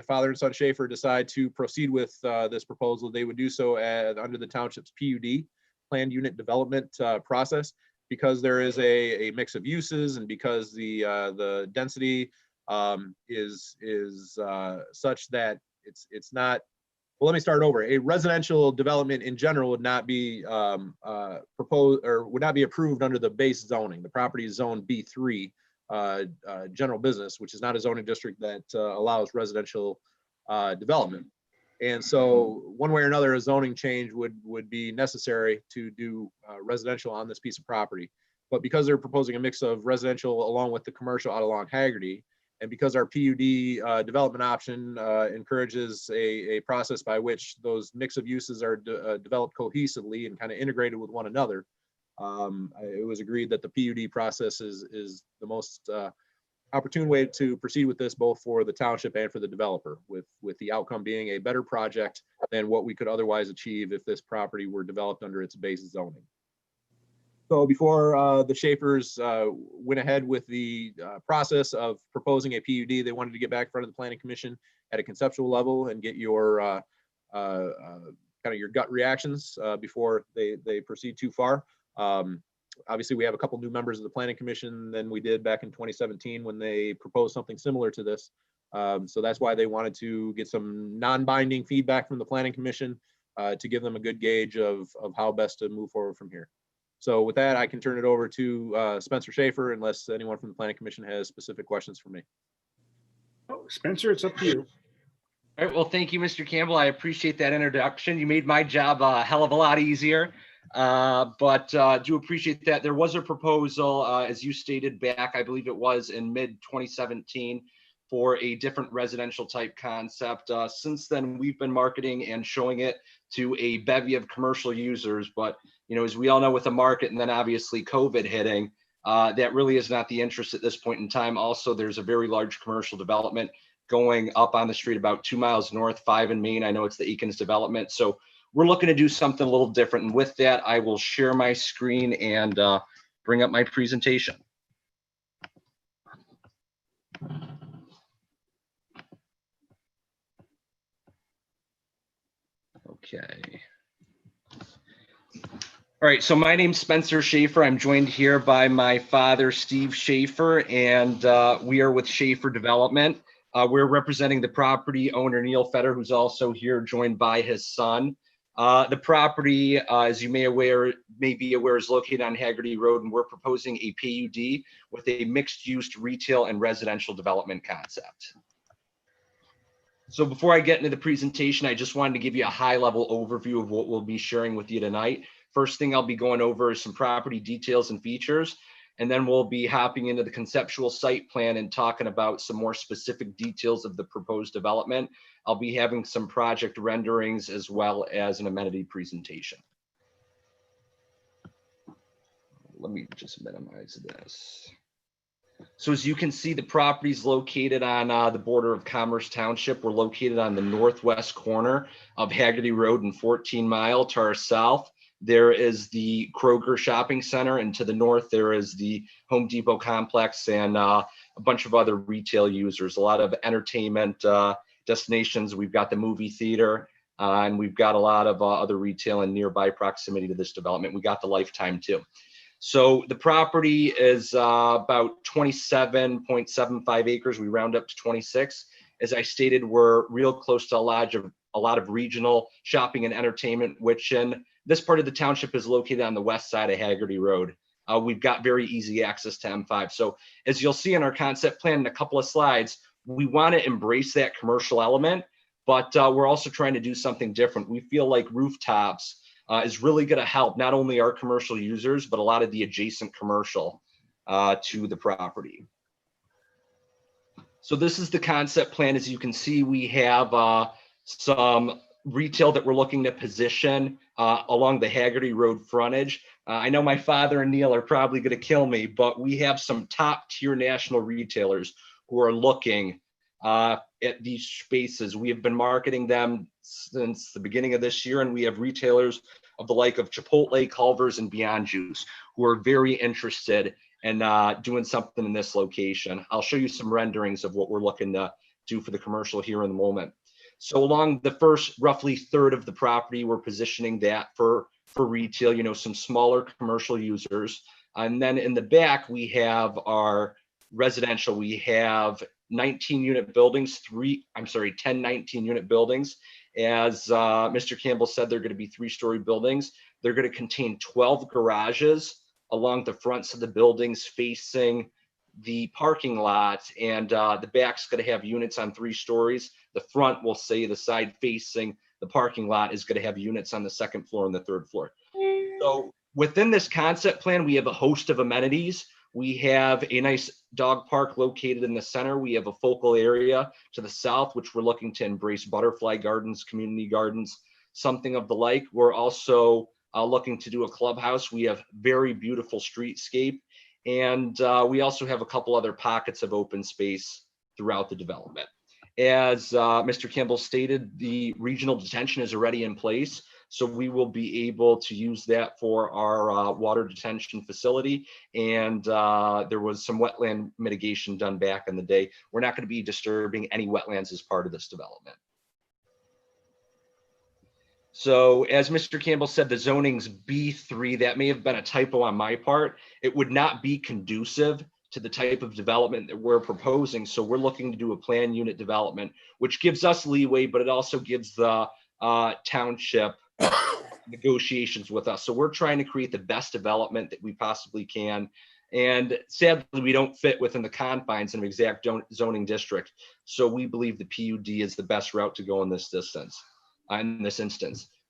father and son Schaefer decide to proceed with this proposal, they would do so under the township's PUD, planned unit development process, because there is a mix of uses and because the density is such that it's not. Well, let me start over. A residential development in general would not be proposed or would not be approved under the base zoning. The property is zoned B3. General business, which is not a zoning district that allows residential development. And so one way or another, a zoning change would be necessary to do residential on this piece of property. But because they're proposing a mix of residential along with the commercial out along Haggerty, and because our PUD development option encourages a process by which those mix of uses are developed cohesively and kind of integrated with one another, it was agreed that the PUD process is the most opportune way to proceed with this, both for the township and for the developer, with the outcome being a better project than what we could otherwise achieve if this property were developed under its base zoning. So before the Schaefers went ahead with the process of proposing a PUD, they wanted to get back in front of the Planning Commission at a conceptual level and get your kind of your gut reactions before they proceed too far. Obviously, we have a couple new members of the Planning Commission than we did back in 2017 when they proposed something similar to this. So that's why they wanted to get some non-binding feedback from the Planning Commission to give them a good gauge of how best to move forward from here. So with that, I can turn it over to Spencer Schaefer, unless anyone from the Planning Commission has specific questions for me. Oh, Spencer, it's up to you. All right, well, thank you, Mr. Campbell. I appreciate that introduction. You made my job a hell of a lot easier. But do appreciate that. There was a proposal, as you stated back, I believe it was in mid-2017, for a different residential type concept. Since then, we've been marketing and showing it to a bevy of commercial users. But, you know, as we all know with the market and then obviously COVID hitting, that really is not the interest at this point in time. Also, there's a very large commercial development going up on the street about 2 miles north, 5 in Maine. I know it's the Eakins development. So we're looking to do something a little different. And with that, I will share my screen and bring up my presentation. Okay. All right, so my name's Spencer Schaefer. I'm joined here by my father, Steve Schaefer, and we are with Schaefer Development. We're representing the property owner, Neil Fetter, who's also here, joined by his son. The property, as you may be aware, is located on Haggerty Road, and we're proposing a PUD with a mixed-use retail and residential development concept. So before I get into the presentation, I just wanted to give you a high-level overview of what we'll be sharing with you tonight. First thing I'll be going over is some property details and features, and then we'll be hopping into the conceptual site plan and talking about some more specific details of the proposed development. I'll be having some project renderings as well as an amenity presentation. Let me just minimize this. So as you can see, the property is located on the border of Commerce Township. We're located on the northwest corner of Haggerty Road and 14 Mile. To our south, there is the Kroger Shopping Center, and to the north, there is the Home Depot complex and a bunch of other retail users, a lot of entertainment destinations. We've got the movie theater, and we've got a lot of other retail in nearby proximity to this development. We got the Lifetime too. So the property is about 27.75 acres. We round up to 26. As I stated, we're real close to a lot of regional shopping and entertainment, which in this part of the township is located on the west side of Haggerty Road. We've got very easy access to M5. So as you'll see in our concept plan in a couple of slides, we want to embrace that commercial element, but we're also trying to do something different. We feel like rooftops is really going to help not only our commercial users, but a lot of the adjacent commercial to the property. So this is the concept plan. As you can see, we have some retail that we're looking to position along the Haggerty Road frontage. I know my father and Neil are probably going to kill me, but we have some top tier national retailers who are looking at these spaces. We have been marketing them since the beginning of this year, and we have retailers of the like of Chipotle, Culver's, and Beyond Juice who are very interested in doing something in this location. I'll show you some renderings of what we're looking to do for the commercial here in the moment. So along the first roughly third of the property, we're positioning that for retail, you know, some smaller commercial users. And then in the back, we have our residential. We have 19 unit buildings, 10 19 unit buildings. As Mr. Campbell said, they're going to be 3-story buildings. They're going to contain 12 garages along the fronts of the buildings facing the parking lot, and the back's going to have units on 3 stories. The front, will say the side facing the parking lot, is going to have units on the 2nd floor and the 3rd floor. So within this concept plan, we have a host of amenities. We have a nice dog park located in the center. We have a focal area to the south, which we're looking to embrace butterfly gardens, community gardens, something of the like. We're also looking to do a clubhouse. We have very beautiful streetscape. And we also have a couple other pockets of open space throughout the development. As Mr. Campbell stated, the regional detention is already in place. So we will be able to use that for our water detention facility. And there was some wetland mitigation done back in the day. We're not going to be disturbing any wetlands as part of this development. So as Mr. Campbell said, the zoning's B3. That may have been a typo on my part. It would not be conducive to the type of development that we're proposing. So we're looking to do a planned unit development, which gives us leeway, but it also gives the township negotiations with us. So we're trying to create the best development that we possibly can. And sadly, we don't fit within the confines of an exact zoning district. So we believe the PUD is the best route to go in this instance.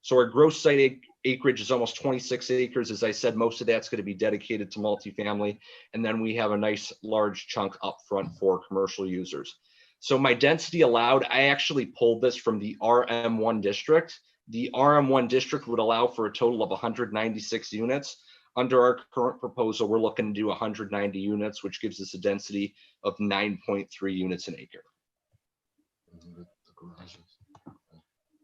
So our gross site acreage is almost 26 acres. As I said, most of that's going to be dedicated to multifamily. And then we have a nice large chunk up front for commercial users. So my density allowed, I actually pulled this from the RM1 district. The RM1 district would allow for a total of 196 units. Under our current proposal, we're looking to do 190 units, which gives us a density of 9.3 units an acre.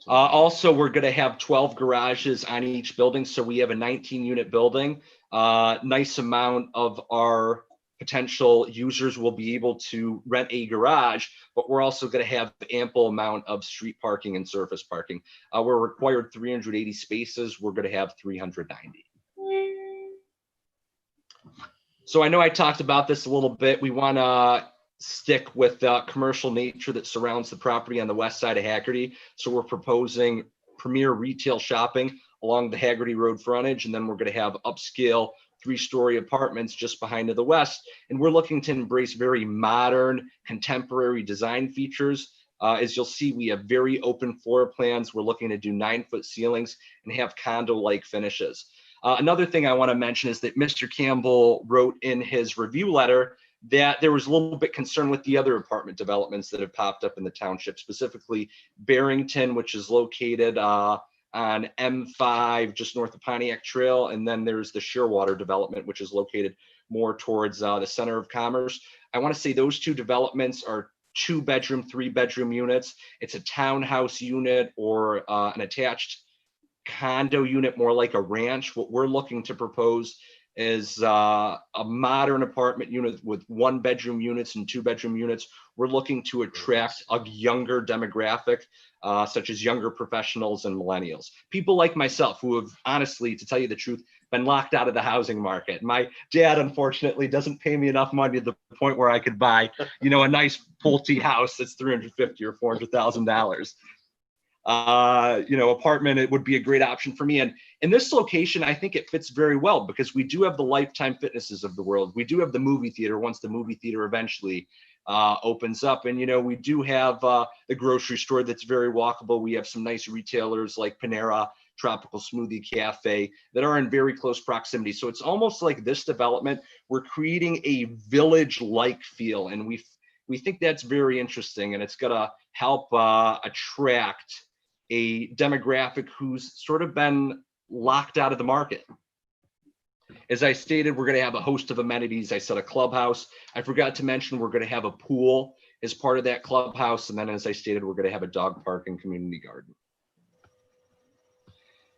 Also, we're going to have 12 garages on each building. So we have a 19 unit building. Nice amount of our potential users will be able to rent a garage, but we're also going to have ample amount of street parking and surface parking. We're required 380 spaces. We're going to have 390. So I know I talked about this a little bit. We want to stick with the commercial nature that surrounds the property on the west side of Haggerty. So we're proposing premier retail shopping along the Haggerty Road frontage, and then we're going to have upscale 3-story apartments just behind to the west. And we're looking to embrace very modern, contemporary design features. As you'll see, we have very open floor plans. We're looking to do 9-foot ceilings and have condo-like finishes. Another thing I want to mention is that Mr. Campbell wrote in his review letter that there was a little bit concern with the other apartment developments that have popped up in the township, specifically Barrington, which is located on M5 just north of Pontiac Trail. And then there's the Shearwater development, which is located more towards the center of commerce. I want to say those two developments are 2-bedroom, 3-bedroom units. It's a townhouse unit or an attached condo unit, more like a ranch. What we're looking to propose is a modern apartment unit with 1-bedroom units and 2-bedroom units. We're looking to attract a younger demographic, such as younger professionals and millennials. People like myself who have, honestly, to tell you the truth, been locked out of the housing market. My dad, unfortunately, doesn't pay me enough money to the point where I could buy, a nice Pulte house that's $350,000 or $400,000. Apartment, it would be a great option for me. And in this location, I think it fits very well because we do have the Lifetime Fitnesses of the world. We do have the movie theater once the movie theater eventually opens up. And, we do have the grocery store that's very walkable. We have some nice retailers like Panera, Tropical Smoothie Cafe that are in very close proximity. So it's almost like this development, we're creating a village-like feel. And we think that's very interesting, and it's going to help attract a demographic who's sort of been locked out of the market. As I stated, we're going to have a host of amenities. I said a clubhouse. I forgot to mention we're going to have a pool as part of that clubhouse. And then, as I stated, we're going to have a dog park and community garden.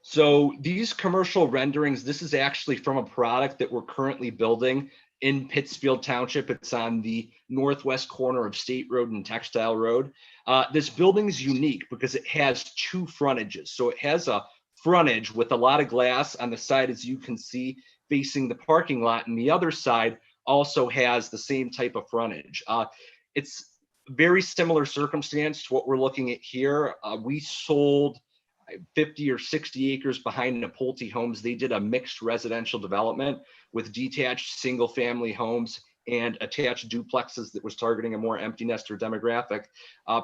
So these commercial renderings, this is actually from a product that we're currently building in Pittsfield Township. It's on the northwest corner of State Road and Textile Road. This building is unique because it has 2 frontages. So it has a frontage with a lot of glass on the side, as you can see, facing the parking lot, and the other side also has the same type of frontage. It's very similar circumstance to what we're looking at here. We sold 50 or 60 acres behind Pulte Homes. They did a mixed residential development with detached single family homes and attached duplexes that was targeting a more empty nester demographic.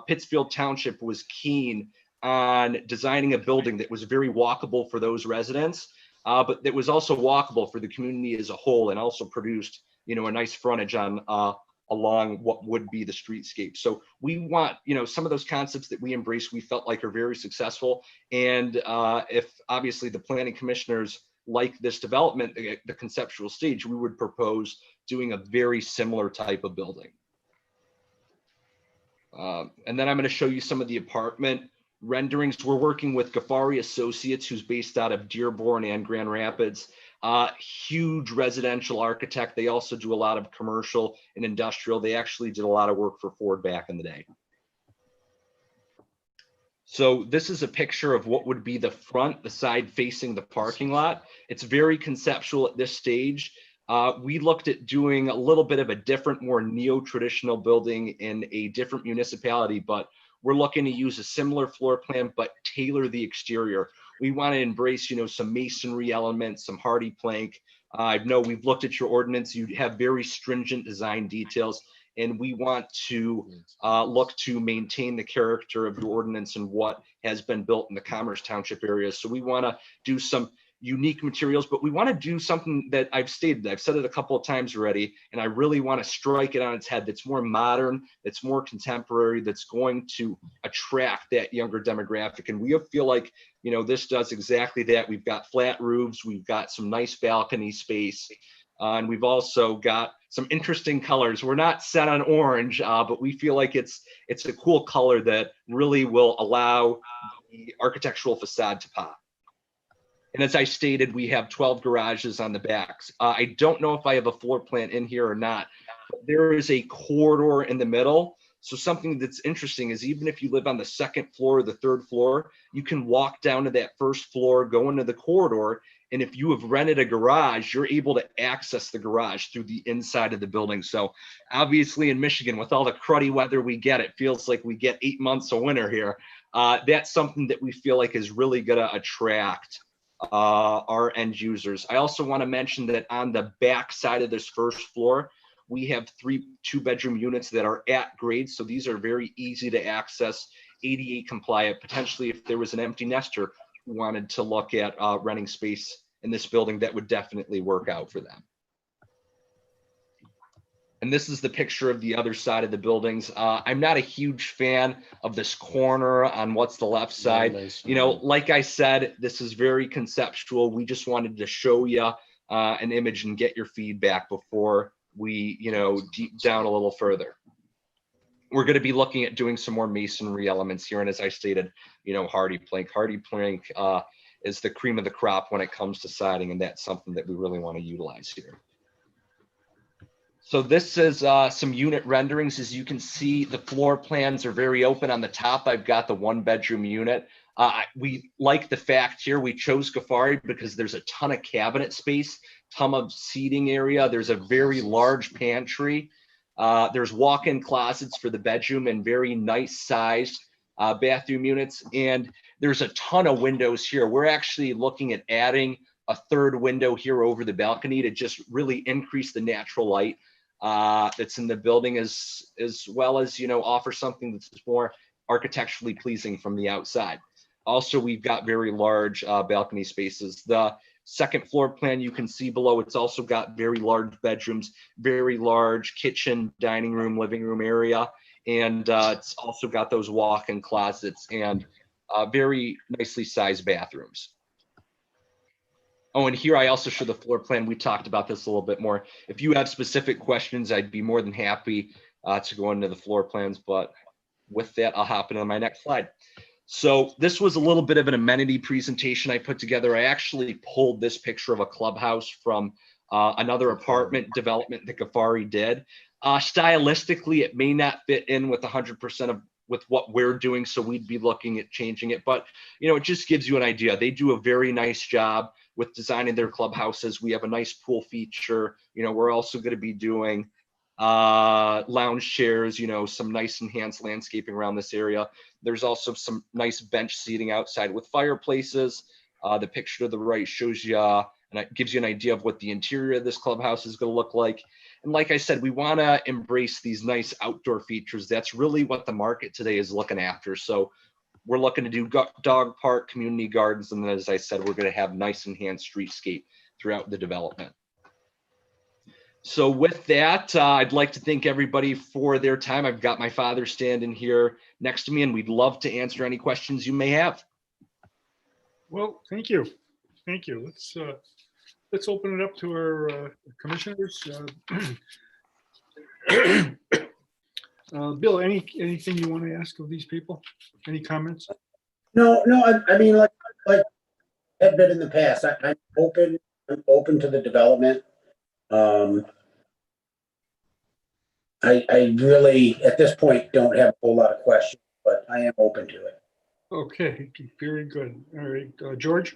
Pittsfield Township was keen on designing a building that was very walkable for those residents, but that was also walkable for the community as a whole, and also produced, a nice frontage on along what would be the streetscape. So we want, some of those concepts that we embrace, we felt like are very successful. And if obviously the planning commissioners like this development, the conceptual stage, we would propose doing a very similar type of building. And then I'm going to show you some of the apartment renderings. We're working with Ghaffari Associates, who's based out of Dearborn and Grand Rapids. Huge residential architect. They also do a lot of commercial and industrial. They actually did a lot of work for Ford back in the day. So this is a picture of what would be the front, the side facing the parking lot. It's very conceptual at this stage. We looked at doing a little bit of a different, more neo-traditional building in a different municipality, but we're looking to use a similar floor plan, but tailor the exterior. We want to embrace, some masonry elements, some hardy plank. I know we've looked at your ordinance. You have very stringent design details, and we want to look to maintain the character of your ordinance and what has been built in the Commerce Township area. So we want to do some unique materials, but we want to do something that I've stated. I've said it a couple of times already, and I really want to strike it on its head. That's more modern, that's more contemporary, that's going to attract that younger demographic. And we feel like, this does exactly that. We've got flat roofs, we've got some nice balcony space, and we've also got some interesting colors. We're not set on orange, but we feel like it's a cool color that really will allow the architectural facade to pop. And as I stated, we have 12 garages on the backs. I don't know if I have a floor plan in here or not, but there is a corridor in the middle. So something that's interesting is even if you live on the second floor or the third floor, you can walk down to that first floor, go into the corridor. And if you have rented a garage, you're able to access the garage through the inside of the building. So obviously in Michigan, with all the cruddy weather we get, it feels like we get 8 months of winter here. That's something that we feel like is really going to attract our end users. I also want to mention that on the back side of this first floor, we have 3 2-bedroom units that are at grade. So these are very easy to access, ADA compliant. Potentially, if there was an empty nester who wanted to look at renting space in this building, that would definitely work out for them. And this is the picture of the other side of the buildings. I'm not a huge fan of this corner on what's the left side. You know, like I said, this is very conceptual. We just wanted to show you an image and get your feedback before we, you know, deep down a little further. We're going to be looking at doing some more masonry elements here. And as I stated, you know, Hardy plank is the cream of the crop when it comes to siding. And that's something that we really want to utilize here. So this is some unit renderings. As you can see, the floor plans are very open. On the top, I've got the 1-bedroom unit. We like the fact here we chose Ghaffari because there's a ton of cabinet space, ton of seating area. There's a very large pantry. There's walk-in closets for the bedroom and very nice sized bathroom units. And there's a ton of windows here. We're actually looking at adding a 3rd window here over the balcony to just really increase the natural light that's in the building, as well as, you know, offer something that's more architecturally pleasing from the outside. Also, we've got very large balcony spaces. The second floor plan you can see below, it's also got very large bedrooms, very large kitchen, dining room, living room area. And it's also got those walk-in closets and very nicely sized bathrooms. Oh, and here I also show the floor plan. We talked about this a little bit more. If you have specific questions, I'd be more than happy to go into the floor plans. But with that, I'll hop into my next slide. So this was a little bit of an amenity presentation I put together. I actually pulled this picture of a clubhouse from another apartment development that Ghaffari did. Stylistically, it may not fit in with 100% of with what we're doing, so we'd be looking at changing it. But, you know, it just gives you an idea. They do a very nice job with designing their clubhouses. We have a nice pool feature. You know, we're also going to be doing lounge chairs, you know, some nice enhanced landscaping around this area. There's also some nice bench seating outside with fireplaces. The picture to the right shows you, and it gives you an idea of what the interior of this clubhouse is going to look like. And like I said, we want to embrace these nice outdoor features. That's really what the market today is looking after. So we're looking to do dog park, community gardens, and then, as I said, we're going to have nice enhanced streetscape throughout the development. So with that, I'd like to thank everybody for their time. I've got my father standing here next to me, and we'd love to answer any questions you may have. Well, thank you. Thank you. Let's open it up to our commissioners. Bill, anything you want to ask of these people? Any comments? No, I mean, like had been in the past, I'm open to the development. I really, at this point, don't have a whole lot of questions, but I am open to it. Okay, very good. All right, George?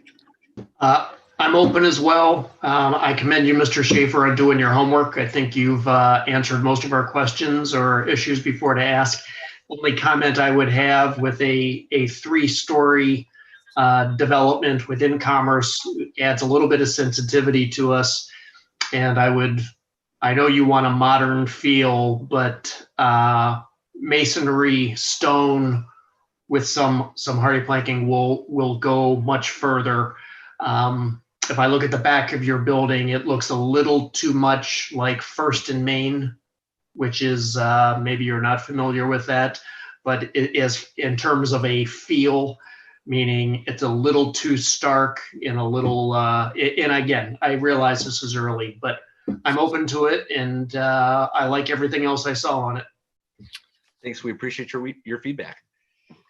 I'm open as well. I commend you, Mr. Schaefer, on doing your homework. I think you've answered most of our questions or issues before to ask. Only comment I would have with a 3-story development within Commerce adds a little bit of sensitivity to us. And I know you want a modern feel, but masonry, stone with some hardy planking will go much further. If I look at the back of your building, it looks a little too much like First and Main, which is maybe you're not familiar with that, but it is in terms of a feel, meaning it's a little too stark and a little, and again, I realize this is early, but I'm open to it, and I like everything else I saw on it. Thanks. We appreciate your feedback.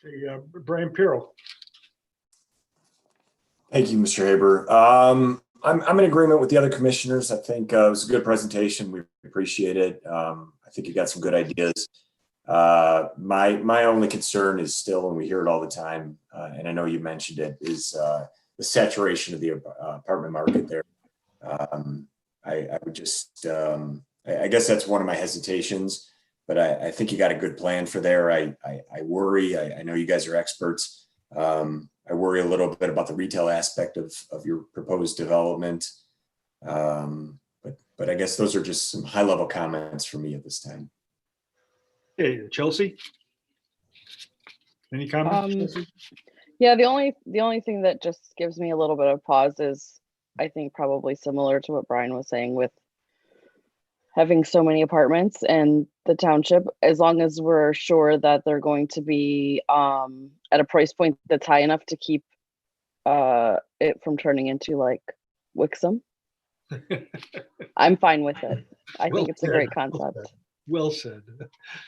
Okay, Brian Pirro. Thank you, Mr. Haber. I'm in agreement with the other commissioners. I think it was a good presentation. We appreciate it. I think you got some good ideas. My only concern is still, and we hear it all the time, and I know you mentioned it, is the saturation of the apartment market there. I would just, I guess that's one of my hesitations, but I think you got a good plan for there. I worry, I know you guys are experts. I worry a little bit about the retail aspect of your proposed development. But I guess those are just some high level comments from me at this time. Hey, Chelsea? Any comments? Chelsea? Yeah, the only thing that just gives me a little bit of pause is, I think probably similar to what Brian was saying with having so many apartments and the township, as long as we're sure that they're going to be at a price point that's high enough to keep it from turning into like Wixom. I'm fine with it. I think it's a great concept. Well said.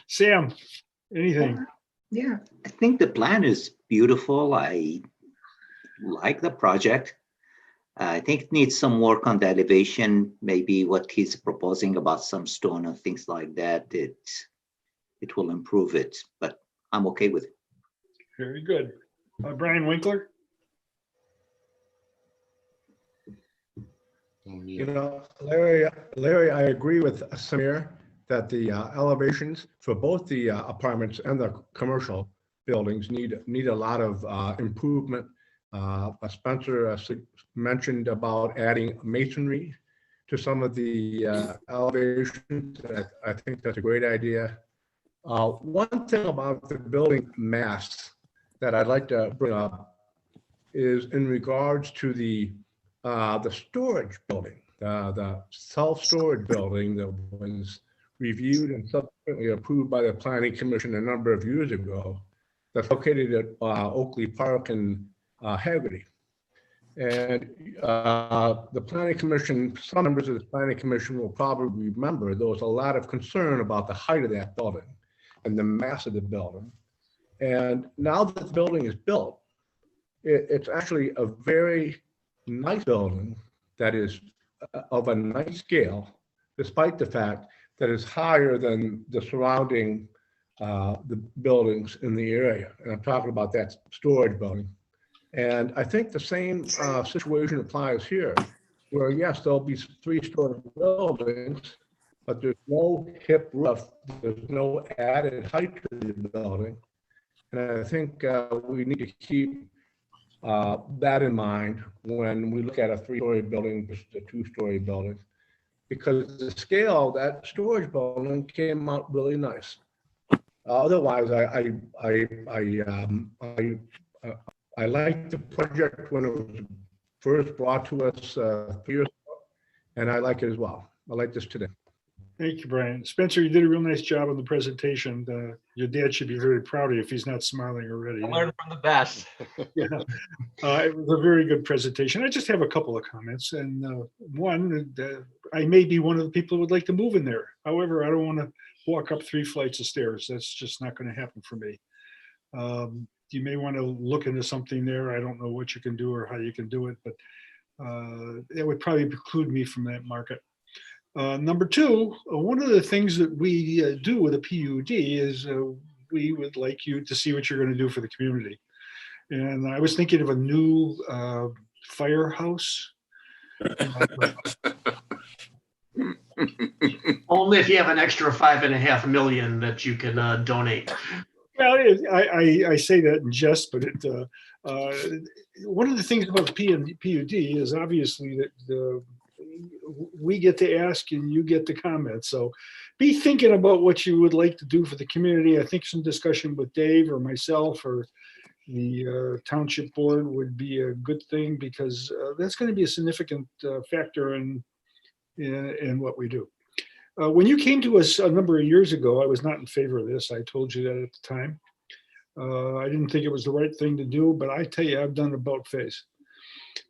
Sam, anything? Yeah, I think the plan is beautiful. I like the project. I think it needs some work on the elevation, maybe what he's proposing about some stone and things like that. It will improve it, but I'm okay with it. Very good. Brian Winkler? You know, Larry, I agree with Samir that the elevations for both the apartments and the commercial buildings need a lot of improvement. Spencer mentioned about adding masonry to some of the elevations. I think that's a great idea. One thing about the building mass that I'd like to bring up is in regards to the storage building, the self-storage building that was reviewed and subsequently approved by the Planning Commission a number of years ago, that's located at Oakley Park in Haggerty. And the Planning Commission, some members of the Planning Commission will probably remember there was a lot of concern about the height of that building and the mass of the building. And now that the building is built, it's actually a very nice building that is of a nice scale, despite the fact that it's higher than the surrounding the buildings in the area. And I'm talking about that storage building. And I think the same situation applies here, where yes, there'll be 3-story buildings, but there's no hip roof, there's no added height to the building. And I think we need to keep that in mind when we look at a 3-story building versus a 2-story building, because the scale of that storage building came out really nice. Otherwise, I liked the project when it was first brought to us 3 years ago, and I like it as well. I like this today. Thank you, Brian. Spencer, you did a real nice job on the presentation. Your dad should be very proud of you if he's not smiling already. I learned from the best. Yeah, it was a very good presentation. I just have a couple of comments, and one, I may be one of the people who would like to move in there. However, I don't want to walk up 3 flights of stairs. That's just not going to happen for me. You may want to look into something there. I don't know what you can do or how you can do it, but it would probably preclude me from that market. Number 2, one of the things that we do with a PUD is we would like you to see what you're going to do for the community. And I was thinking of a new firehouse. Only if you have an extra $5.5 million that you can donate. Well, I say that in jest, but one of the things about the PUD is obviously that we get to ask and you get to comment. So be thinking about what you would like to do for the community. I think some discussion with Dave or myself or the township board would be a good thing, because that's going to be a significant factor in what we do. When you came to us a number of years ago, I was not in favor of this. I told you that at the time. I didn't think it was the right thing to do, but I tell you, I've done about face.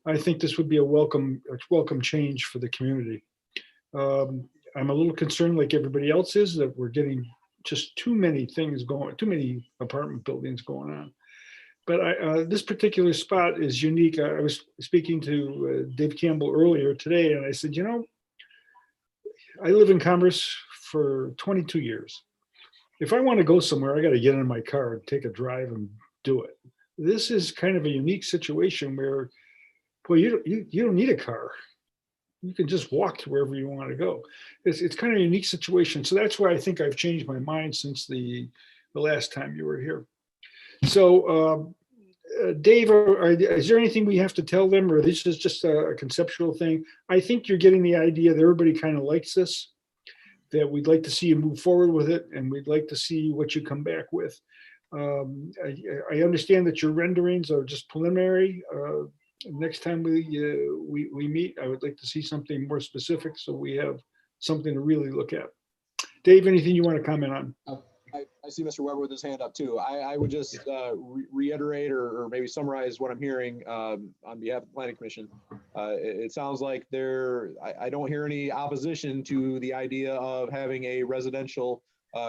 I think this would be a welcome change for the community. I'm a little concerned, like everybody else is, that we're getting just too many things going, too many apartment buildings going on. But this particular spot is unique. I was speaking to Dave Campbell earlier today, and I said, you know, I live in Commerce for 22 years. If I want to go somewhere, I got to get in my car and take a drive and do it. This is kind of a unique situation where, boy, you don't need a car. You can just walk to wherever you want to go. It's kind of a unique situation. So that's why I think I've changed my mind since the last time you were here. So, Dave, is there anything we have to tell them, or this is just a conceptual thing? I think you're getting the idea that everybody kind of likes this, that we'd like to see you move forward with it, and we'd like to see what you come back with. I understand that your renderings are just preliminary. Next time we meet, I would like to see something more specific so we have something to really look at. Dave, anything you want to comment on? I see Mr. Weber with his hand up too. I would just reiterate or maybe summarize what I'm hearing on behalf of the Planning Commission. It sounds like I don't hear any opposition to the idea of having a residential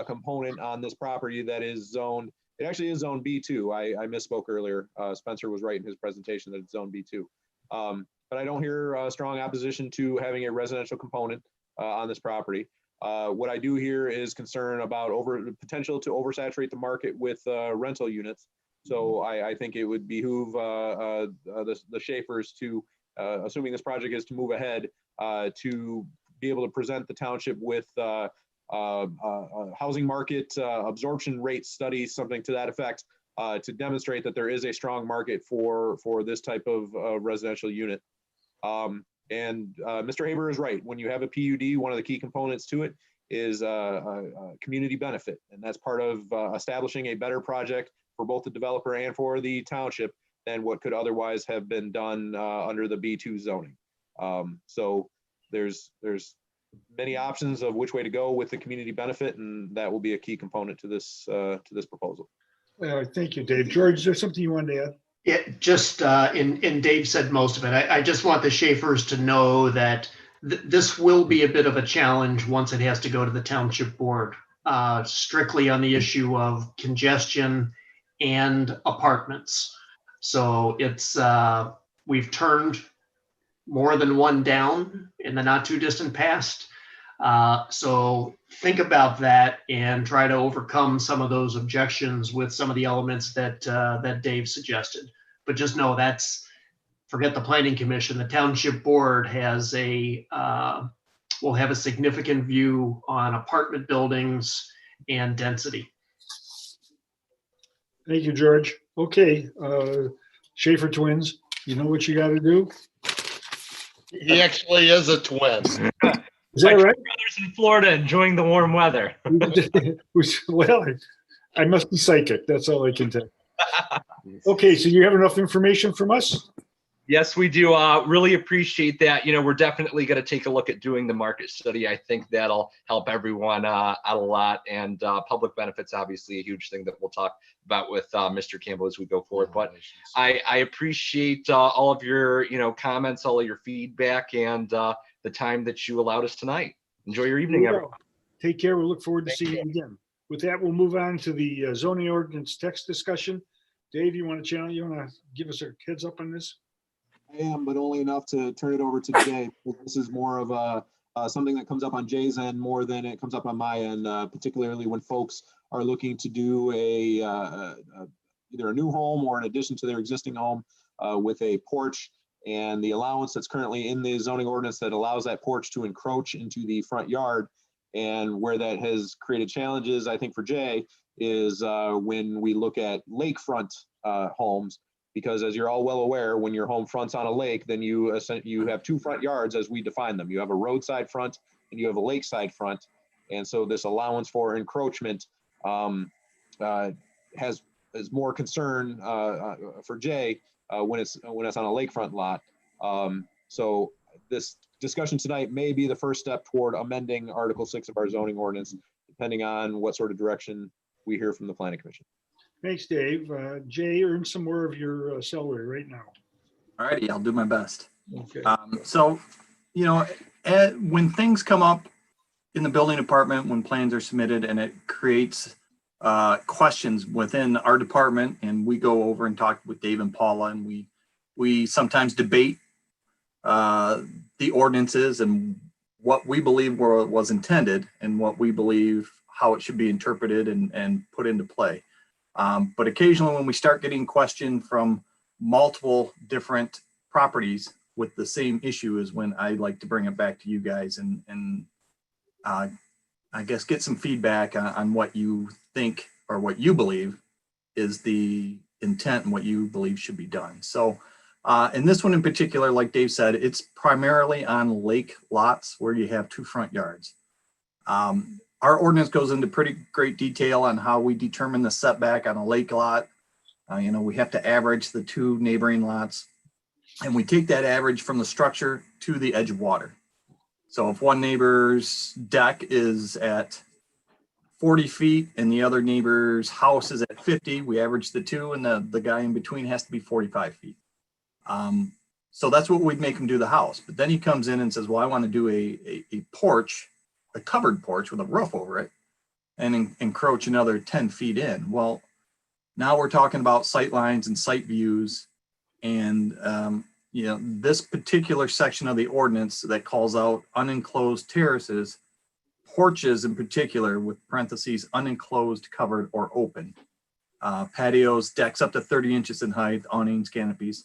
component on this property that is zoned. It actually is zone B2. I misspoke earlier. Spencer was right in his presentation that it's zone B2. But I don't hear a strong opposition to having a residential component on this property. What I do hear is concern about potential to oversaturate the market with rental units. So I think it would behoove the Schaefers to, assuming this project is to move ahead, to be able to present the township with housing market absorption rate studies, something to that effect, to demonstrate that there is a strong market for this type of residential unit. And Mr. Haber is right. When you have a PUD, one of the key components to it is community benefit. And that's part of establishing a better project for both the developer and for the township than what could otherwise have been done under the B2 zoning. So there's many options of which way to go with the community benefit, and that will be a key component to this proposal. Thank you, Dave. George, is there something you wanted to add? Yeah, just and Dave said most of it. I just want the Schaefers to know that this will be a bit of a challenge once it has to go to the township board, strictly on the issue of congestion and apartments. So it's we've turned more than one down in the not too distant past. So think about that and try to overcome some of those objections with some of the elements that that Dave suggested. But just know forget the planning commission. The township board has will have a significant view on apartment buildings and density. Thank you, George. Okay, Schaefer twins, you know what you got to do? He actually is a twin. Is that right? Brothers in Florida enjoying the warm weather. Well, I must be psychic. That's all I can tell. Okay, so you have enough information from us? Yes, we do. Really appreciate that. You know, we're definitely going to take a look at doing the market study. I think that'll help everyone out a lot. And public benefits, obviously, a huge thing that we'll talk about with Mr. Campbell as we go forward. But I appreciate all of your, comments, all of your feedback, and the time that you allowed us tonight. Enjoy your evening, everyone. Take care. We'll look forward to seeing you again. With that, we'll move on to the zoning ordinance text discussion. Dave, you want to give us a heads up on this? I am, but only enough to turn it over to Jay. This is more of something that comes up on Jay's end more than it comes up on my end, particularly when folks are looking to do either a new home or an addition to their existing home with a porch, and the allowance that's currently in the zoning ordinance that allows that porch to encroach into the front yard. And where that has created challenges, I think, for Jay is when we look at lakefront homes. Because as you're all well aware, when your home fronts on a lake, then you have two front yards as we define them. You have a roadside front and you have a lakeside front. And so this allowance for encroachment is more concern for Jay when it's on a lakefront lot. So this discussion tonight may be the first step toward amending Article 6 of our zoning ordinance, depending on what sort of direction we hear from the Planning Commission. Thanks, Dave. Jay, earn some more of your salary right now. All righty, I'll do my best. Okay. So, when things come up in the building department, when plans are submitted and it creates questions within our department, and we go over and talk with Dave and Paula, and we sometimes debate the ordinances and what we believe was intended and what we believe how it should be interpreted and put into play. But occasionally when we start getting questioned from multiple different properties with the same issue is when I like to bring it back to you guys and I guess get some feedback on what you think or what you believe is the intent and what you believe should be done. So in this one in particular, like Dave said, it's primarily on lake lots where you have 2 front yards. Our ordinance goes into pretty great detail on how we determine the setback on a lake lot. You know, we have to average the 2 neighboring lots, and we take that average from the structure to the edge of water. So if one neighbor's deck is at 40 feet and the other neighbor's house is at 50, we average the 2, and the guy in between has to be 45 feet. So that's what we'd make him do the house. But then he comes in and says, well, I want to do a porch, a covered porch with a roof over it and encroach another 10 feet in. Well, now we're talking about sight lines and sight views. And, you know, this particular section of the ordinance that calls out unenclosed terraces, porches in particular, with parentheses, unenclosed, covered, or open. Patios, decks up to 30 inches in height, awnings, canopies.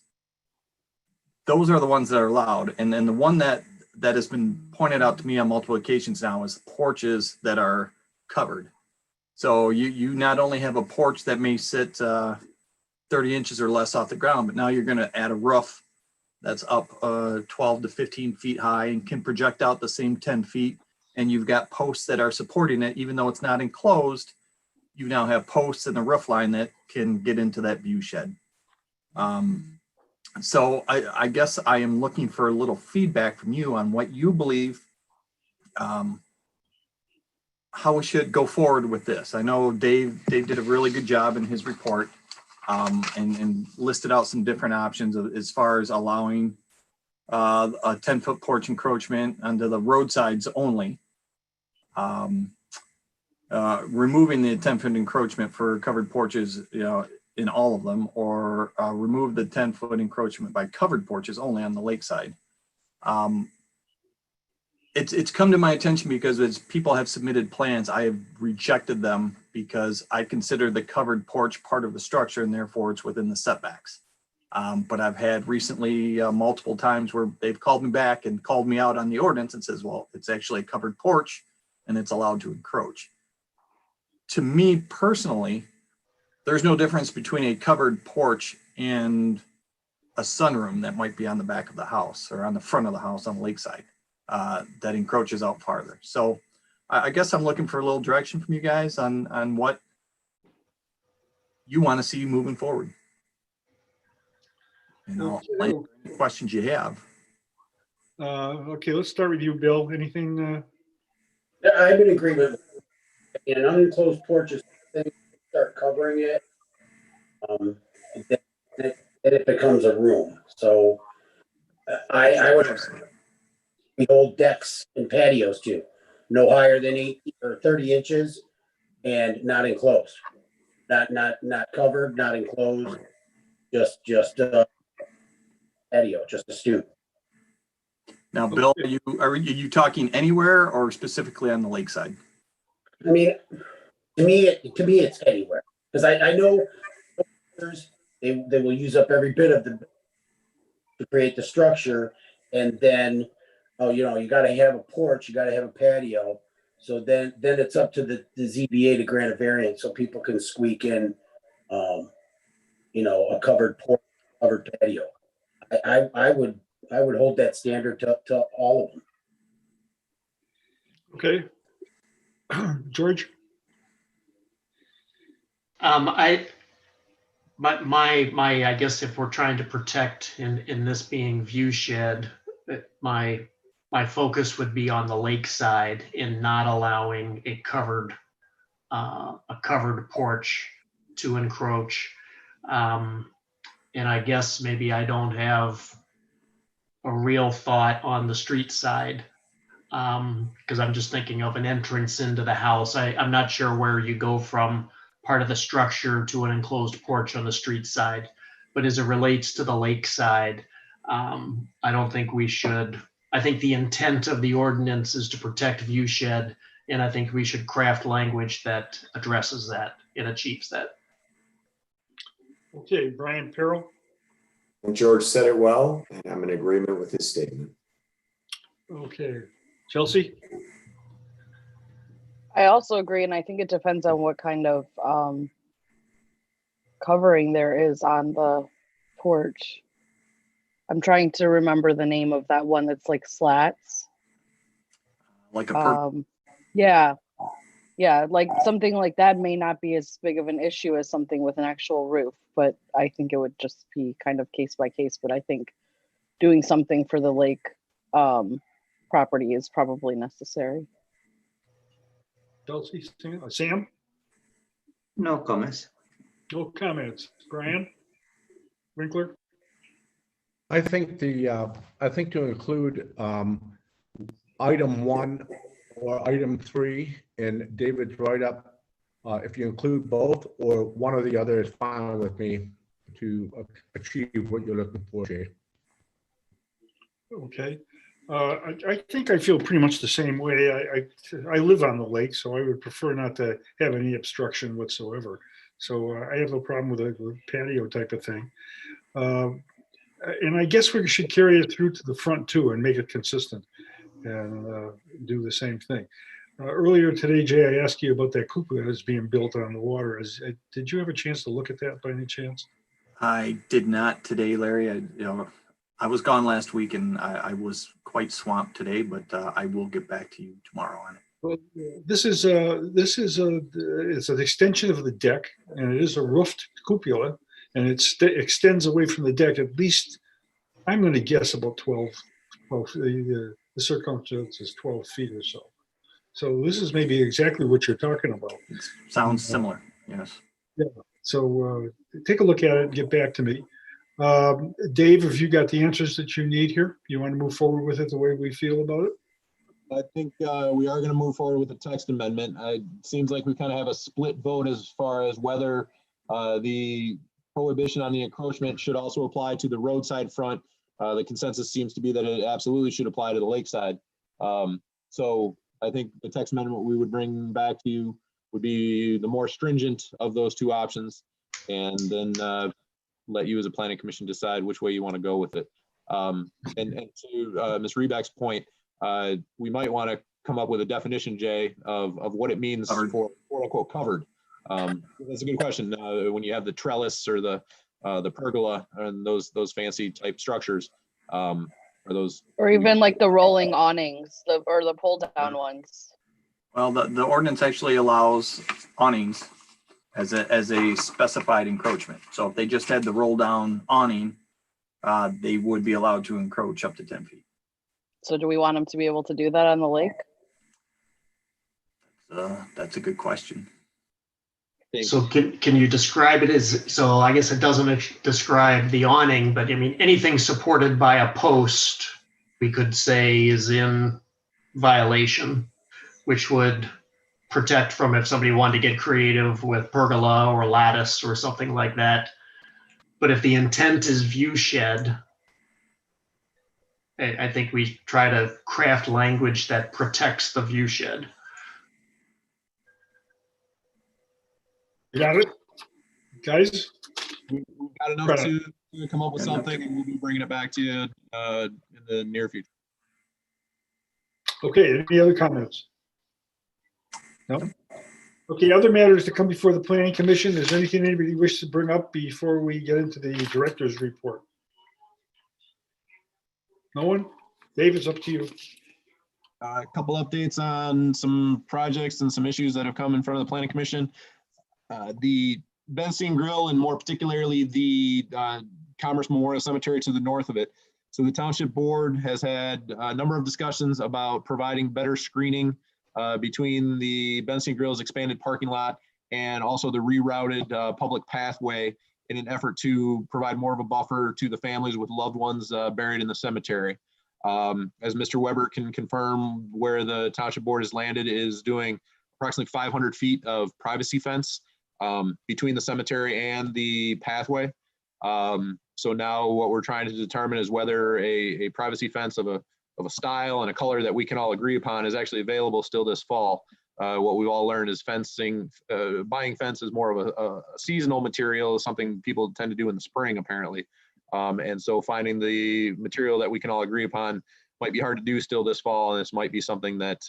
Those are the ones that are allowed. And then the one that has been pointed out to me on multiple occasions now is porches that are covered. So you not only have a porch that may sit 30 inches or less off the ground, but now you're going to add a roof that's up 12 to 15 feet high and can project out the same 10 feet. And you've got posts that are supporting it, even though it's not enclosed. You now have posts and a roof line that can get into that view shed. So I guess I am looking for a little feedback from you on what you believe, how we should go forward with this. I know Dave did a really good job in his report and listed out some different options as far as allowing a 10-foot porch encroachment onto the roadsides only. Removing the 10-foot encroachment for covered porches, you know, in all of them, or remove the 10-foot encroachment by covered porches only on the lakeside. It's come to my attention because as people have submitted plans, I have rejected them because I consider the covered porch part of the structure and therefore it's within the setbacks. But I've had recently multiple times where they've called me back and called me out on the ordinance and says, well, it's actually a covered porch and it's allowed to encroach. To me personally, there's no difference between a covered porch and a sunroom that might be on the back of the house or on the front of the house on the lakeside that encroaches out farther. So I guess I'm looking for a little direction from you guys on what you want to see moving forward. You know, any questions you have. Okay, let's start with you, Bill. Anything? I'm in agreement. An unenclosed porch is start covering it, then it becomes a room. So I would the old decks and patios too, no higher than 8 or 30 inches, and not enclosed, not covered, not enclosed, just patio, just a stoop. Now, Bill, are you talking anywhere or specifically on the lakeside? I mean, to me, it's anywhere, because I know they will use up every bit of the to create the structure, and then you know, you got to have a porch, you got to have a patio, so then it's up to the ZBA to grant a variance so people can squeak in, you know, a covered porch, covered patio. I would hold that standard to all of them. Okay, George. I guess if we're trying to protect in this being view shed, my focus would be on the lakeside in not allowing a covered porch to encroach. And I guess maybe I don't have a real thought on the street side, because I'm just thinking of an entrance into the house. I'm not sure where you go from part of the structure to an enclosed porch on the street side. But as it relates to the lake side, I don't think we should. I think the intent of the ordinance is to protect view shed, and I think we should craft language that addresses that and achieves that. Okay, Brian Peril. And George said it well, and I'm in agreement with his statement. Okay, Chelsea. I also agree, and I think it depends on what kind of covering there is on the porch. I'm trying to remember the name of that one that's like slats. Like a Yeah, like something like that may not be as big of an issue as something with an actual roof, but I think it would just be kind of case by case. But I think doing something for the lake property is probably necessary. Chelsea, Sam? No comments. No comments. Brian? Winkler? I think to include item 1 or item 3 in David's write-up, if you include both or one or the other is fine with me to achieve what you're looking for, Jay. Okay. I think I feel pretty much the same way. I live on the lake, so I would prefer not to have any obstruction whatsoever. So I have no problem with a patio type of thing. And I guess we should carry it through to the front too and make it consistent and do the same thing. Earlier today, Jay, I asked you about that cupola that's being built on the water. Did you have a chance to look at that by any chance? I did not today, Larry. I was gone last week and I was quite swamped today, but I will get back to you tomorrow on it. Well, it's an extension of the deck, and it is a roofed cupola, and it extends away from the deck at least, I'm going to guess about 12. The circumference is 12 feet or so. So this is maybe exactly what you're talking about. Sounds similar, yes. Yeah. So take a look at it and get back to me. Dave, have you got the answers that you need here? You want to move forward with it the way we feel about it? I think we are going to move forward with the text amendment. It seems like we kind of have a split vote as far as whether the prohibition on the encroachment should also apply to the roadside front. The consensus seems to be that it absolutely should apply to the lakeside. So I think the text amendment we would bring back to you would be the more stringent of those two options, and then let you as a planning commission decide which way you want to go with it. And to Ms. Reback's point, we might want to come up with a definition, Jay, of what it means for quote unquote covered. That's a good question. When you have the trellis or the pergola and those fancy type structures, or even like the rolling awnings, or the pull down ones. Well, the ordinance actually allows awnings as a specified encroachment. So if they just had the roll down awning, they would be allowed to encroach up to 10 feet. So do we want them to be able to do that on the lake? That's a good question. So can you describe it as, so I guess it doesn't describe the awning, but I mean, anything supported by a post, we could say is in violation, which would protect from if somebody wanted to get creative with pergola or lattice or something like that. But if the intent is view shed, I think we try to craft language that protects the view shed. You got it, guys? We've got enough to come up with something, and we'll be bringing it back to you in the near future. Okay, any other comments? No? Okay, other matters to come before the planning commission. Is there anything anybody wishes to bring up before we get into the director's report? No one? Dave, it's up to you. A couple updates on some projects and some issues that have come in front of the planning commission. The Bensine Grill, and more particularly the Commerce Memorial Cemetery to the north of it. So the township board has had a number of discussions about providing better screening between the Bensine Grill's expanded parking lot and also the rerouted public pathway in an effort to provide more of a buffer to the families with loved ones buried in the cemetery. As Mr. Weber can confirm, where the township board has landed is doing approximately 500 feet of privacy fence between the cemetery and the pathway. So now what we're trying to determine is whether a privacy fence of a style and a color that we can all agree upon is actually available still this fall. What we've all learned is fencing, buying fence is more of a seasonal material, something people tend to do in the spring apparently. And so finding the material that we can all agree upon might be hard to do still this fall, and this might be something that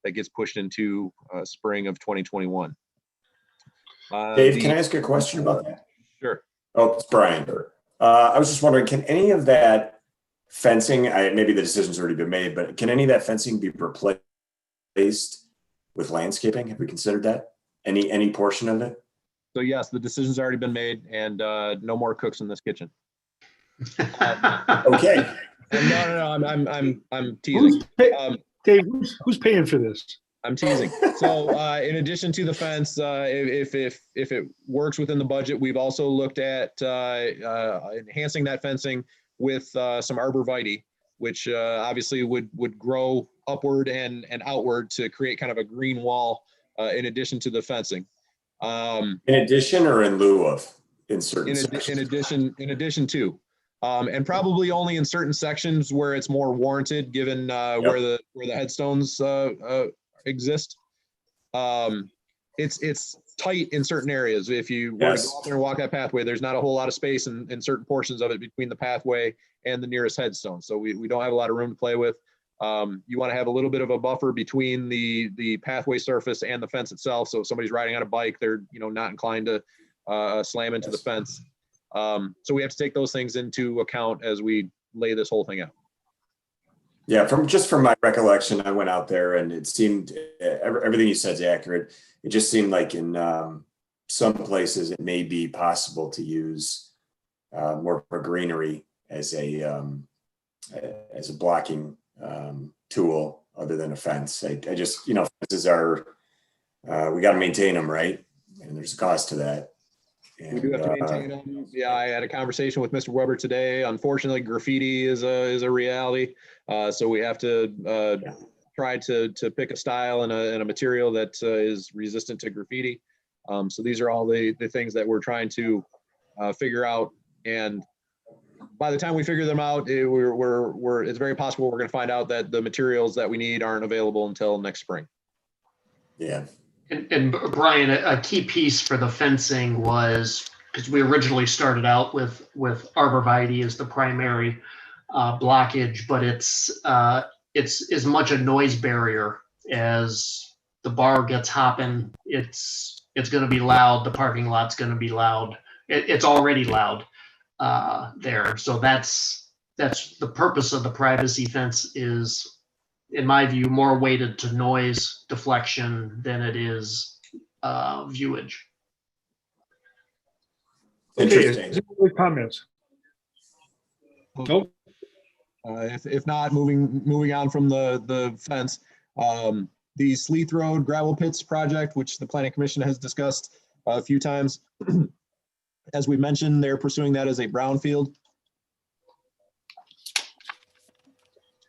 that gets pushed into spring of 2021. Dave, can I ask a question about that? Sure. Oh, it's Brian. I was just wondering, can any of that fencing, maybe the decision's already been made, but can any of that fencing be replaced with landscaping? Have we considered that? Any portion of it? So yes, the decision's already been made, and no more cooks in this kitchen. Okay. No, I'm teasing. Dave, who's paying for this? I'm teasing. So in addition to the fence, if it works within the budget, we've also looked at enhancing that fencing with some arborvitae, which obviously would grow upward and outward to create kind of a green wall in addition to the fencing. In addition or in lieu of in certain sections? In addition to. And probably only in certain sections where it's more warranted, given where the headstones exist. It's tight in certain areas. If you were to go out there and walk that pathway, there's not a whole lot of space in certain portions of it between the pathway and the nearest headstone. So we don't have a lot of room to play with. You want to have a little bit of a buffer between the pathway surface and the fence itself. So if somebody's riding on a bike, they're not inclined to slam into the fence. So we have to take those things into account as we lay this whole thing out. Yeah, from my recollection, I went out there and it seemed everything you said is accurate. It just seemed like in some places it may be possible to use more greenery as a blocking tool other than a fence. I just, fences are, we got to maintain them, right? And there's a cost to that. And, we do have to maintain them. Yeah, I had a conversation with Mr. Weber today. Unfortunately, graffiti is a reality. So we have to try to pick a style and a material that is resistant to graffiti. So these are all the things that we're trying to figure out. And by the time we figure them out, it's very possible we're going to find out that the materials that we need aren't available until next spring. Yeah. And Brian, a key piece for the fencing was, because we originally started out with arborvitae as the primary blockage, but it's as much a noise barrier as the bar gets hopping. It's going to be loud. The parking lot's going to be loud. It's already loud there. So that's the purpose of the privacy fence is, in my view, more weighted to noise deflection than it is viewage. Interesting. Okay, comments? Nope. If not, moving on from the fence, the Sleeth Road gravel pits project, which the Planning Commission has discussed a few times. As we mentioned, they're pursuing that as a brownfield.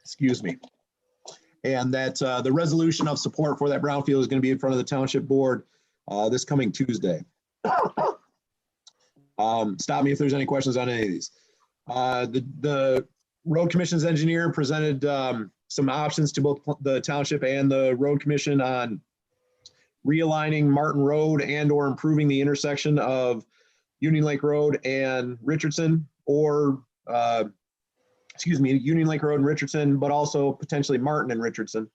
Excuse me. And that the resolution of support for that brownfield is going to be in front of the township board this coming Tuesday. Stop me if there's any questions on any of these. The road commission's engineer presented some options to both the township and the road commission on realigning Martin Road and or improving the intersection of Union Lake Road and Richardson, or Union Lake Road and Richardson, but also potentially Martin and Richardson.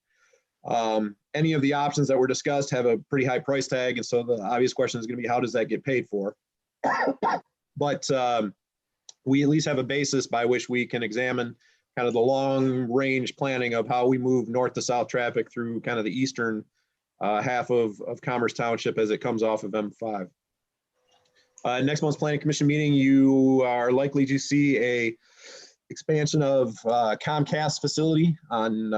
Any of the options that were discussed have a pretty high price tag. And so the obvious question is going to be, how does that get paid for? But we at least have a basis by which we can examine kind of the long range planning of how we move north to south traffic through kind of the eastern half of Commerce Township as it comes off of M5. Next month's Planning Commission meeting, you are likely to see a expansion of Comcast facility on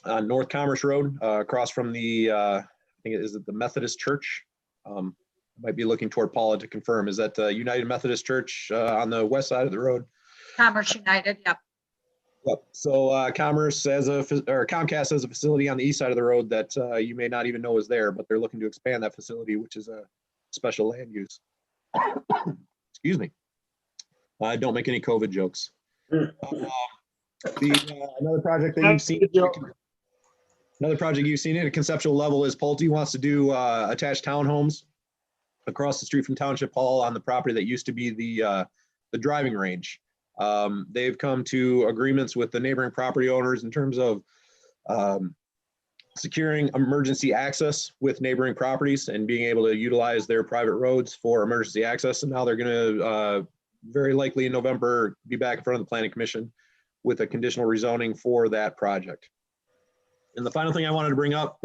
North Commerce Road, across from the, I think is it the Methodist Church? Might be looking toward Paula to confirm. Is that United Methodist Church on the west side of the road? Commerce United, yep. Yep. So Comcast has a facility on the east side of the road that you may not even know is there, but they're looking to expand that facility, which is a special land use. Excuse me. I don't make any COVID jokes. Another project that you've seen. Another project you've seen at a conceptual level is Pulte wants to do attached townhomes across the street from Township Hall on the property that used to be the driving range. They've come to agreements with the neighboring property owners in terms of securing emergency access with neighboring properties and being able to utilize their private roads for emergency access. And now they're going to very likely in November be back in front of the Planning Commission with a conditional rezoning for that project. And the final thing I wanted to bring up,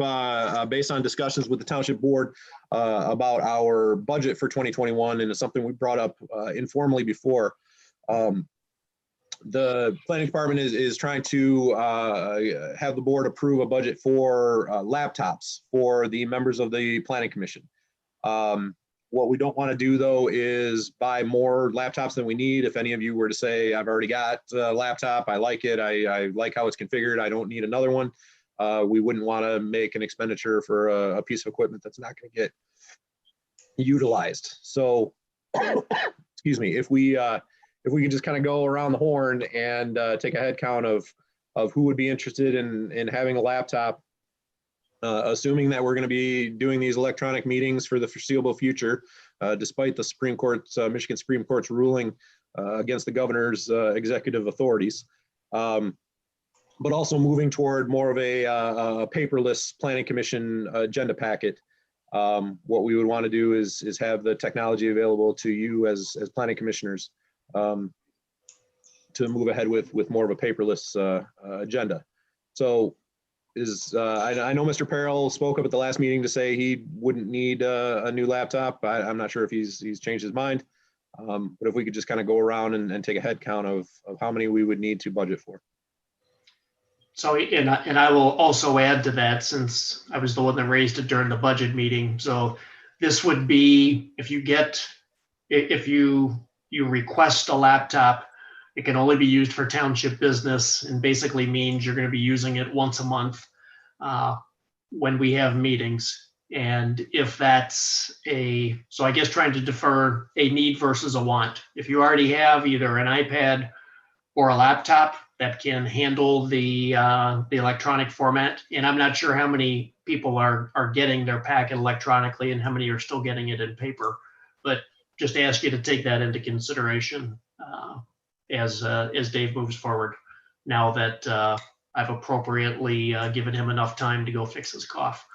based on discussions with the Township Board about our budget for 2021, and it's something we brought up informally before. The Planning Department is trying to have the board approve a budget for laptops for the members of the Planning Commission. What we don't want to do though is buy more laptops than we need. If any of you were to say, I've already got a laptop, I like it, I like how it's configured, I don't need another one. We wouldn't want to make an expenditure for a piece of equipment that's not going to get utilized. So, excuse me, if we can just kind of go around the horn and take a head count of who would be interested in having a laptop, assuming that we're going to be doing these electronic meetings for the foreseeable future, despite the Supreme Court's, Michigan Supreme Court's ruling against the governor's executive authorities. But also moving toward more of a paperless Planning Commission agenda packet. What we would want to do is have the technology available to you as Planning Commissioners to move ahead with more of a paperless agenda. So I know Mr. Peril spoke up at the last meeting to say he wouldn't need a new laptop. I'm not sure if he's changed his mind. But if we could just kind of go around and take a head count of how many we would need to budget for. So, and I will also add to that, since I was the one that raised it during the budget meeting. So this would be, if you request a laptop, it can only be used for township business, and basically means you're going to be using it once a month when we have meetings. And if that's so I guess trying to defer a need versus a want. If you already have either an iPad or a laptop that can handle the electronic format, and I'm not sure how many people are getting their packet electronically and how many are still getting it in paper, but just ask you to take that into consideration as Dave moves forward, now that I've appropriately given him enough time to go fix his cough.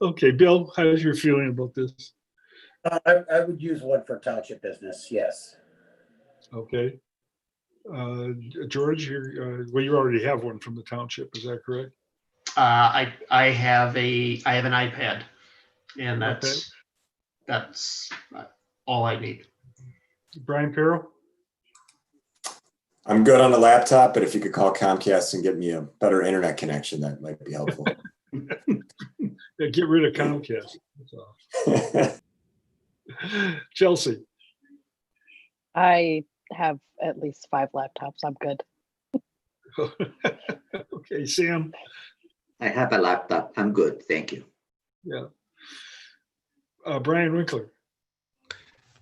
Okay, Bill, how's your feeling about this? I would use one for township business, yes. Okay. George, you already have one from the township, is that correct? I have an iPad, and that's all I need. Brian Peril? I'm good on the laptop, but if you could call Comcast and get me a better internet connection, that might be helpful. Yeah, get rid of Comcast. That's all. Chelsea? I have at least 5 laptops. I'm good. Okay, Sam? I have a laptop. I'm good. Thank you. Yeah. Brian Winkler?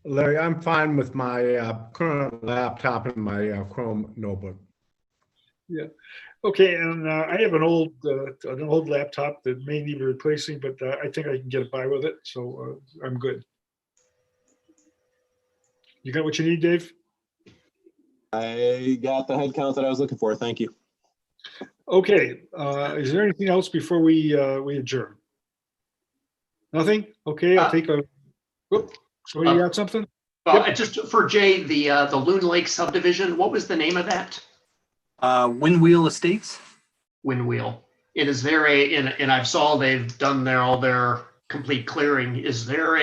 Larry, I'm fine with my current laptop and my Chrome notebook. Yeah. Okay, and I have an old laptop that may need replacing, but I think I can get by with it, so I'm good. You got what you need, Dave? I got the head count that I was looking for. Thank you. Okay, is there anything else before we adjourn? Nothing? Okay, I'll take a. Whoop, so you got something? Well, just for Jay, the Loon Lake subdivision, what was the name of that? Windwheel Estates. Windwheel. And is there and I saw they've done all their complete clearing. Is there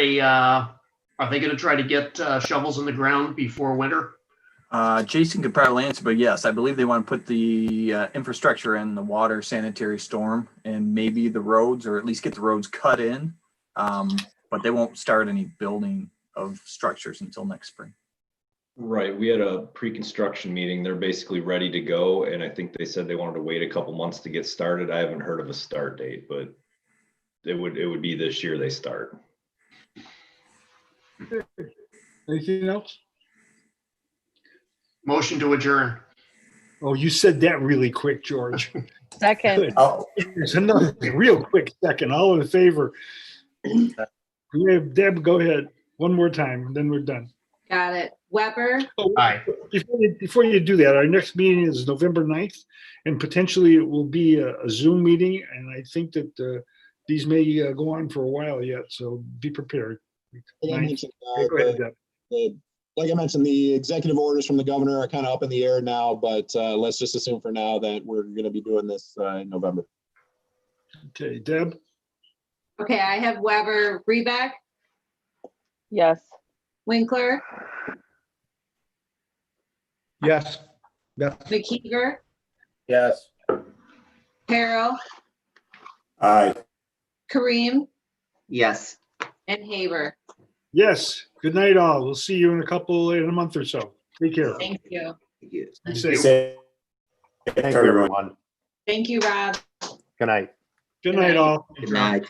are they going to try to get shovels in the ground before winter? Jason could probably answer, but yes, I believe they want to put the infrastructure in, the water, sanitary, storm, and maybe the roads, or at least get the roads cut in. But they won't start any building of structures until next spring. Right. We had a pre-construction meeting. They're basically ready to go. And I think they said they wanted to wait a couple months to get started. I haven't heard of a start date, but it would be this year they start. Anything else? Motion to adjourn. Oh, you said that really quick, George. Second. Good. There's another real quick second. All in favor? We have Deb, go ahead. One more time, then we're done. Got it. Weber, Aye. Before you do that, our next meeting is November 9th, and potentially it will be a Zoom meeting. And I think that these may go on for a while yet, so be prepared. Like I mentioned, Go ahead, Deb. like I mentioned, the executive orders from the governor are kind of up in the air now, but let's just assume for now that we're going to be doing this in November. Okay, Deb? okay, I have Weber, Rebeck, Yes. Winkler, Yes. Yes. McKeever, Yes. Carol, Aye. Kareem, Yes. and Haber. Yes. Good night, all. We'll see you in a month or so. Take care. Thank you. Be Be safe. safe, Thank you, everyone. everyone. Thank you, Rob. Good night. Good night, all. Good night.